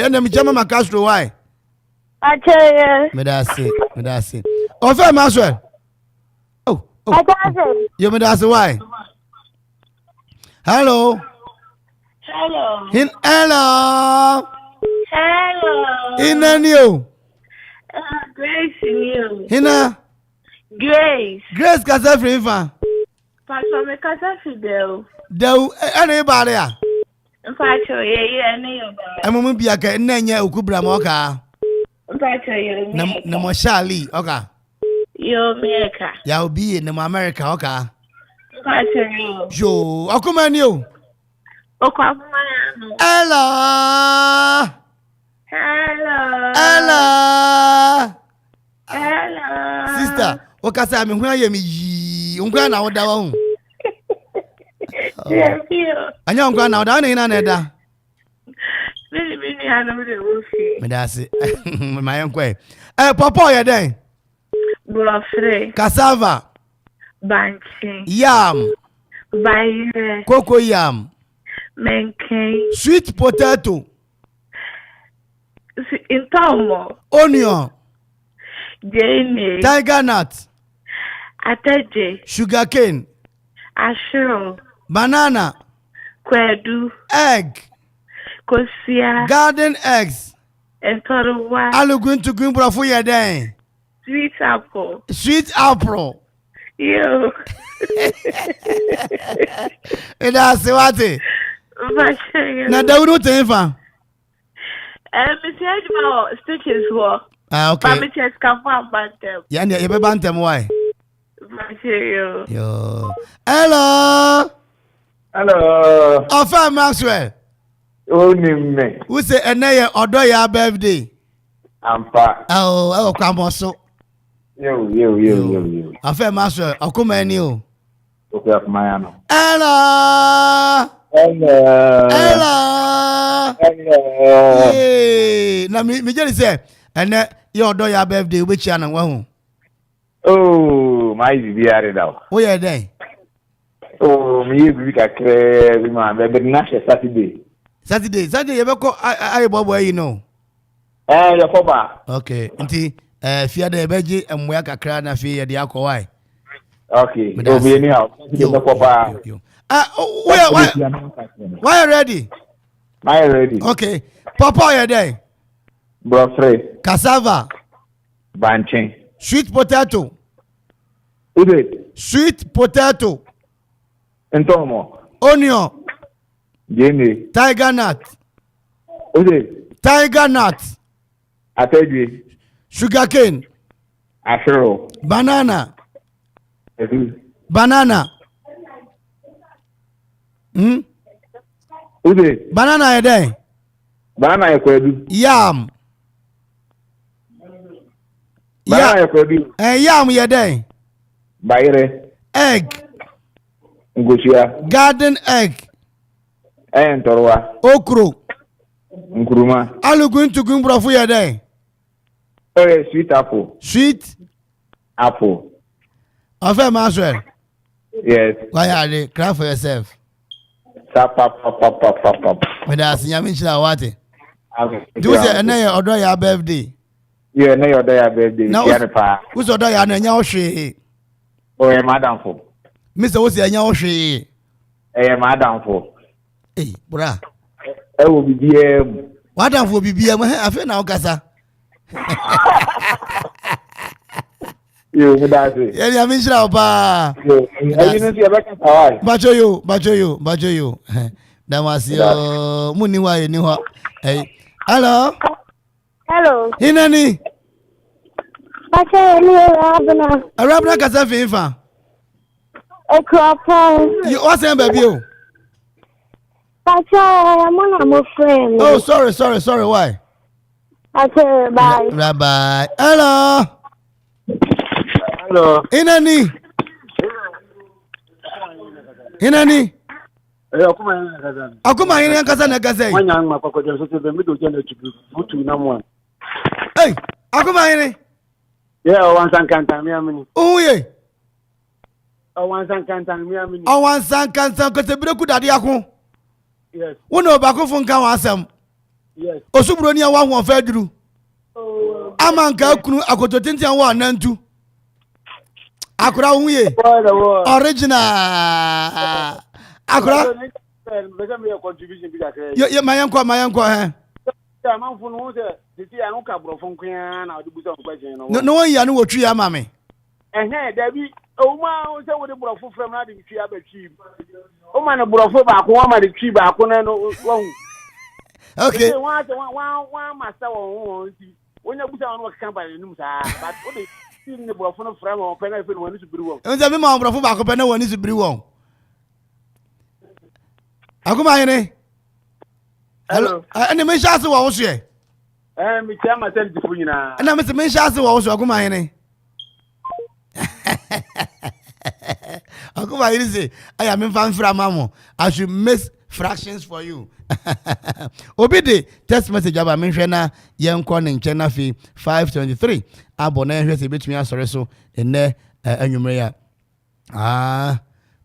Ena mi chama makastro why? Achayo. Me da se. Ofe Maxwell. Oh. You me da se why? Hello. Hello. Inanio. Grace you. Hina. Grace kasa frifa. Pastor me kasa fidel. Deu ana ibare a. Mpacho ye ne yo ba. Emu bia ka nnanya okubra ma oka. Mpacho ye. Na mo Charlie oka. Yo America. Ya obi na mo America oka. Mpacho yo. Jo, Okoman yo. Okwafuma no. Hello. Sister, okasa me hu ayemi yi. Unkwa na woda wa hu. Anya unkwa na woda na ina na eda. Bini hanu de wofi. Me da se. My unkwa. Papa ye den. Broccoli. Cassava. Banche. Yam. Bayere. Cocoa yam. Menke. Sweet potato. Intomo. Onion. Jamie. Tiger nut. Ateje. Sugarcane. Ashiro. Banana. Kwedu. Egg. Kosia. Garden eggs. Entoruwa. Alugun to green brofo yeden. Sweet apple. Sweet apple. Yo. Ida sewate. Vashe. Na Dawudu tenfa. Mr. Edma stitches wo. Ah, okay. But Mr. Skafa bantem. Yani ye be bantem why? Vashe Yo. Hello. Hello. Ofa Maxwell. Onime. Who say eneye odo ya birthday? Ampa. Oh, kwamoso. Yo. Ofa Maxwell, okuma eni o. Okay, Mayano. Hello. Hey, na me just say ene ye odo ya birthday we chia na wahu. Oh, my biare daw. Wo ye den? Oh, me bi kakre bi ma be na Saturday. Saturday you be ko ai bobo yi no. Your foba. Okay, nti fia de beji emwa kakra na fi ye de akowai. Okay. So be anyhow. You be foba. Why you ready? My ready. Okay. Papa you there? Brofre. Cassava. Banchen. Sweet potato. Ude. Sweet potato. Entomo. Onion. Jene. Tiger nut. Ude. Tiger nut. Ateji. Sugarcane. Ashiro. Banana. Edu. Banana. Ude. Banana there? Banana ekwedu. Yam. Banana ekwedu. Yam ye there? Bayre. Egg. Ngoshia. Garden egg. Entorwa. Okro. Nkuruma. Alugun to gun brofu ye there? Oh, sweet apple. Sweet apple. Ofe Maxwell. Yes. Why are they? Cry for yourself. Tap. But that's Yamin Chila Wati. Do you say, and then order your birthday? Yeah, no, your birthday. Now, who's order your name? Oh, madam for. Mr. What's your name? Madam for. Hey, bra. I will be BM. Madam for BBM. I feel now, Casa. You, that's it. Yeah, Yamin Chila Ba. Bacho you. Damasio Muniwa Niwa. Hey. Hello. Hinani. Arabna Kasafi Infa. Akropong. You what's name baby? I'm a friend. Oh, sorry. Why? Okay, bye. Bye. Hello. Hinani. Akuma yini nkasa na kasa yi. Wanyang makokojo so be mido je na tubu butu na mo. Hey, akuma yini. Yeah, wansan kantan mi amini. Oye. Wansan kantan mi amini. Wansan kantan ko te bireku dade akon. Yes. Wona obako fun kan wasam. Yes. Osuburo ni awa ho fa duru. Amanka kunu akoto tintin wa nantu. Akura huye. Original. Akura. Ye mayankwa he. Amanfo no se titi anu ka brofo nkwan na odi busa nkwajen no. No one ya no wotwi ya mame. Dabi o ma o se wo de brofo frem na de twi abatwi. O ma na brofo ba ko wa ma de twi ba ko na no won. Okay. One master won ti. Onya busa won ka ba ni mu sa but o de tin ne brofo no frem o pe na fe won su biri won. Nza me ma brofo ba ko pe na won su biri won. Akuma yene. Hello. Ani me shase wo so ye. Me tia ma tell difu nyina. Na me se me shase wo so akuma yene. Akuma yene say, I am fan mamo. I should make fractions for you. Obi de text message aba me hwe na ye nko ne nche na fi 523. Abo na hwe se betumi asore so enne anwumre ya.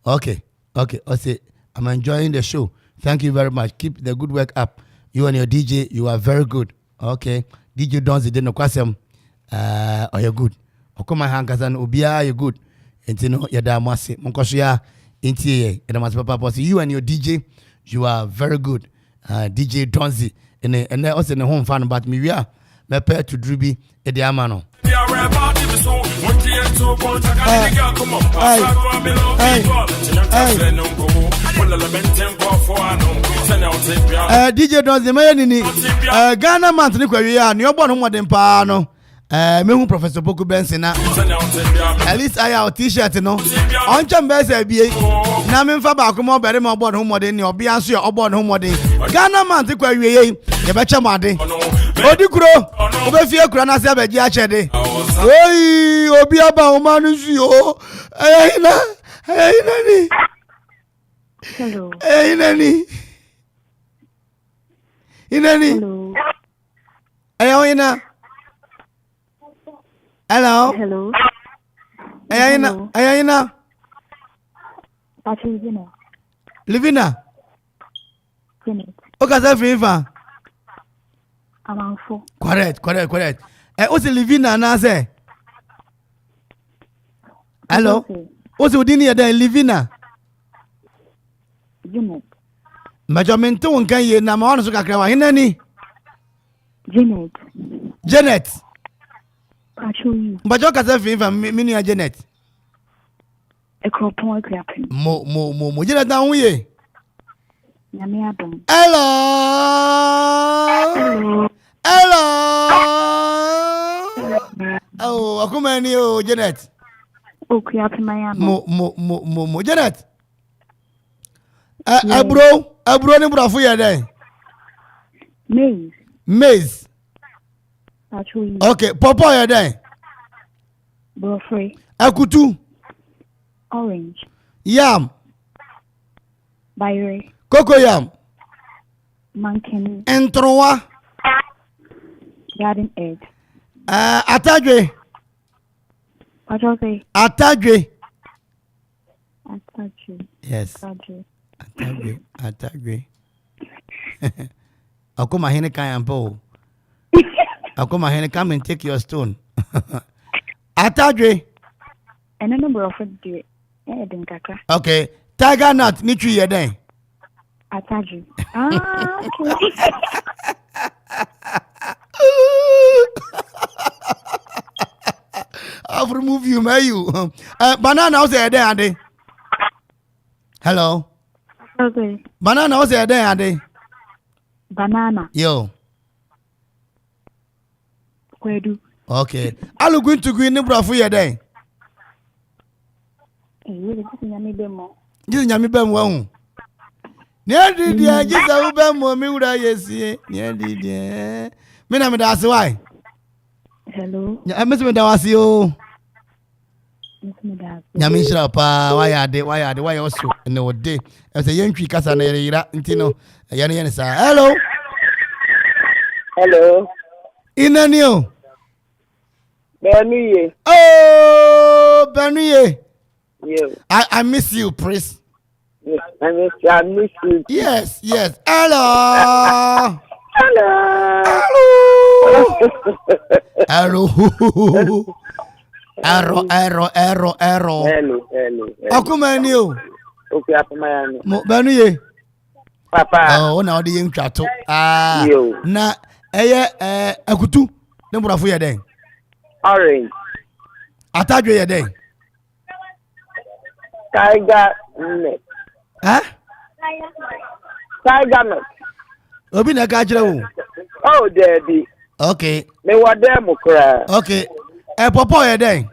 Okay. I say I'm enjoying the show. Thank you very much. Keep the good work up. You and your DJ, you are very good. Okay. DJ Donzi didn't kwasem. You're good. Okoma Hankazan Ubia, you're good. Entino Yadamasi, Monkosia, Intie, Yadamas Papa. You and your DJ, you are very good. DJ Donzi, and also in the home fan, but me, we are pair to Druby, Ediamano. DJ Donzi, my Ghana man, we are near one more than Pano. Me Professor Boku Bensina. At least I have t-shirt, no. On Chambers, be Namin Fabakumo, Barima, born home more than your Biansu or born home more than Ghana man, the Quay, the Bachamade. Odikro, Obefia Kranasa Bajachade. Hey, Obiaba, Omanusio. Hey, Nani. Hello. Hey, Nani. Inani. Hey, Ina. Hello. Hello. Ayana. Livina. Okaza Fifa. Amanfo. Correct. What's Livina na say? Hello. What's Udini ya Livina? Janet. Majamento unkan ye na mawana suka krawa hinani? Janet. But you can't say Minia Janet. Akropong-Akuapem. Mo. Janet down we. Hello. Oh, Okoman Janet. Akuapem. Mo Janet. Abro ni brafu ya dai. Maize. Okay, Papa ya dai. Brofrey. Akutu. Orange. Yam. Bayre. Cocoyam. Mankeni. Entroa. Garden egg. Atadwe. What do you say? Atadwe. Yes. Atadwe. Akoma hene kayampo. Akoma hene, come and take your stone. Atadwe. And a number of it. Okay. Tiger nut, nichu yeden. Atadwe. I've removed you, may you. Banana was there, Andy. Hello. Okay. Banana was there, Andy. Banana. Yo. Where do? Okay. Are you going to go in the bra for your day? Just Yami Bemo. Near the just a Bemo, Mura, yes, near the Minam, that's why. Hello. I miss me, that was you. Yamisha, why are they? Why also? No day. As a young tree, Casa Intino, Yanian, hello. Hello. In a new. Barima. Oh, Barima. Yeah. I miss you, Prince. Yes, I miss you. Yes. Hello. Hello. Hello. Okoman you. Okay, Apamayano. Barima. Papa. Oh, now the young chato. Na akutu. Nembura fu yede. Orange. Atadwe yede. Tiger nut. Tiger nut. Obi na ka kire wo. Oh, Daddy. Okay. Me wa dem kra. Okay. Popo yede.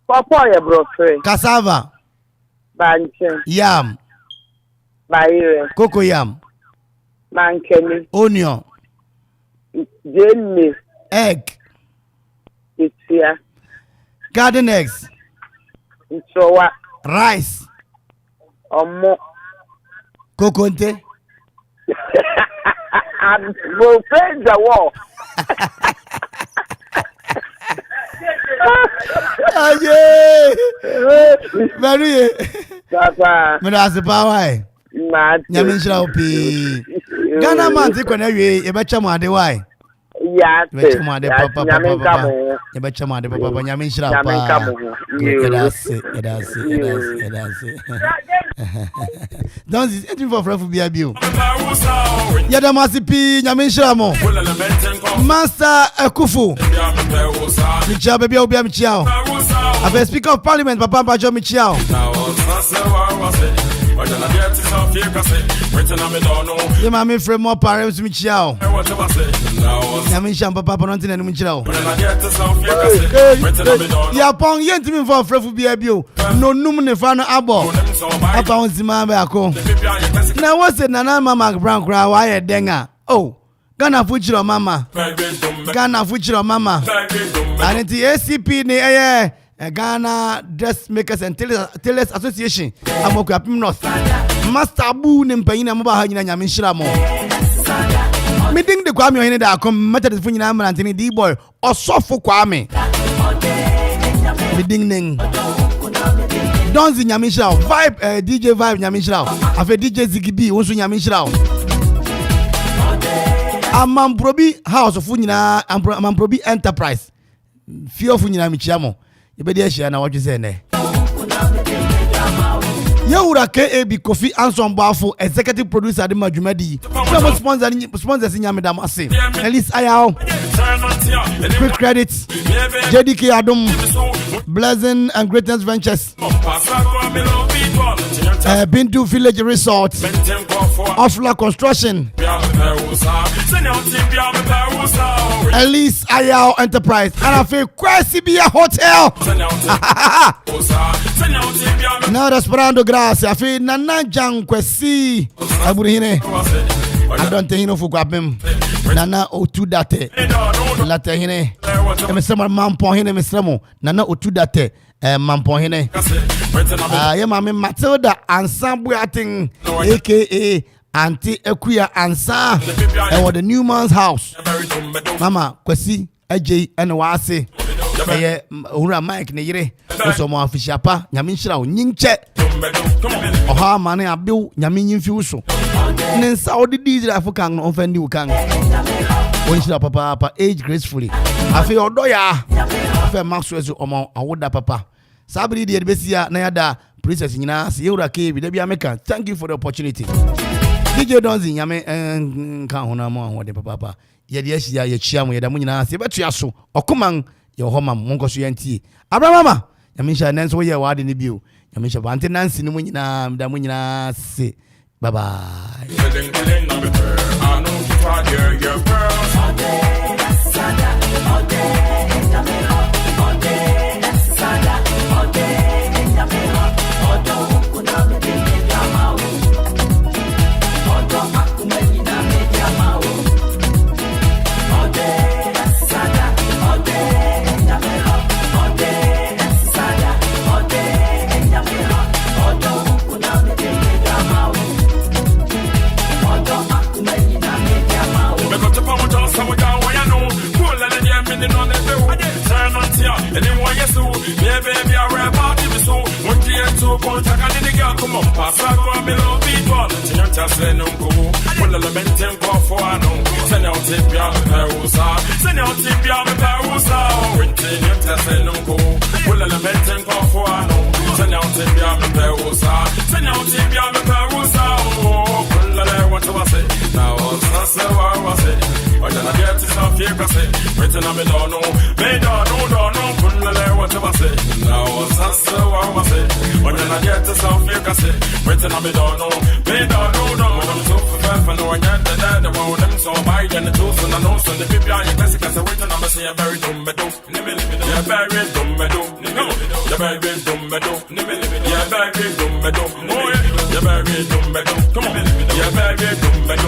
Popo ya brofre. Cassava. Banche. Yam. Bayre. Cocoyam. Mankeni. Onion. Jenny. Egg. It's here. Garden eggs. Nsowa. Rice. Omo. Kokonte. And we'll face the wall. Very. Papa. Me na power. Nyame nshira opi. Ghana man ti kwana wie e be chama ade why. ya be chama de papa ya be chama de papa nyame nshira pa edase don't is it for friend bia bio ya da masipi nyame nshira mo Master Akuffo Michia baby obi am chiao abe speaker of parliament papa bajo michiao ye mami frame more parents michiao nyame sham papa ponti na michiao ya pon ye ntimi for frefu bia bio no num ne fa no abo apa on zima ba ako na wo se nana mama brown kra wa ye denga oh Ghana fuchiro mama and the ACP ne Ghana Dressmakers and Tailors Association Akuffo North Master Abu ne mpanyina mo ba ha nyina nyame nhira mo meeting de Kwame Ohene Darko method fu nyina amrante ne D-boy osofo Kwame meeting ning Donzi nyame nhira vibe DJ vibe nyame nhira afa DJ Zigibi wonso nyame nhira Amanfo house of nyina Amanfo enterprise fear of nyina michiamo yebedi ahia na wodwe se ne Yewura A.K.A Kofi Anson Bafo executive producer de madwumadi sponsors nyame damase at least ayao quick credit JDK Adom Blessing and Greatness Ventures Bindu Village Resort Offla Construction Elise Ayao Enterprise and I feel Kwesibia Hotel now Esperando Gracia I feel Nana Jang Kwesi Aburihine I don't think no Fukwapem Nana Otu Date Latehine Emesema Mampohine Mesremo Nana Otu Date Mampohine yeah mami Matilda Ensemble Ating A.K.A Auntie Ekuya Ansa and the new man's house Mama Kwesi AJ and Wase Ura Mike Nere so mo afishapa nyame nhira onyinche oha mane abiu nyame nyimfi so nensa odidi dira afukan no ofendi ukan onhira papa age gracefully afi odoya afi maxwell so omo awoda papa sabri de besia na yada princess nyina se Yewura K.A da bia meka thank you for the opportunity DJ Donzi nyame kan hona mo ahode papa ye de ahia ye chia mo ye da mo nyina se betua so Okoman ye homa mo nkoso yantie abramama nyame sha nanso ye wade ne bio nyame sha bante nansi ne mo nyina da mo nyina se bye bye Come on, pass out from below people. Just say no go. Well, the men go for I know. Send out tip ya Perusa. Send out tip ya Perusa. Winter, just say no go. Well, the men go for I know. Send out tip ya Perusa. Send out tip ya Perusa. Oh, well, what do I say? Now, that's what I say. But then I get to some fear, I say. Written on me, don't know. Me don't know. What do I say? Now, that's what I say. But then I get to some fear, I say. Written on me, don't know. Me don't know. I'm so for no one yet. The one them so by then the tools and the nose and the people are your best because I wait and I'm say a very dumb meadow. You're very dumb meadow. You're very dumb meadow. You're very dumb meadow. You're very dumb meadow. Come on. You're very dumb meadow.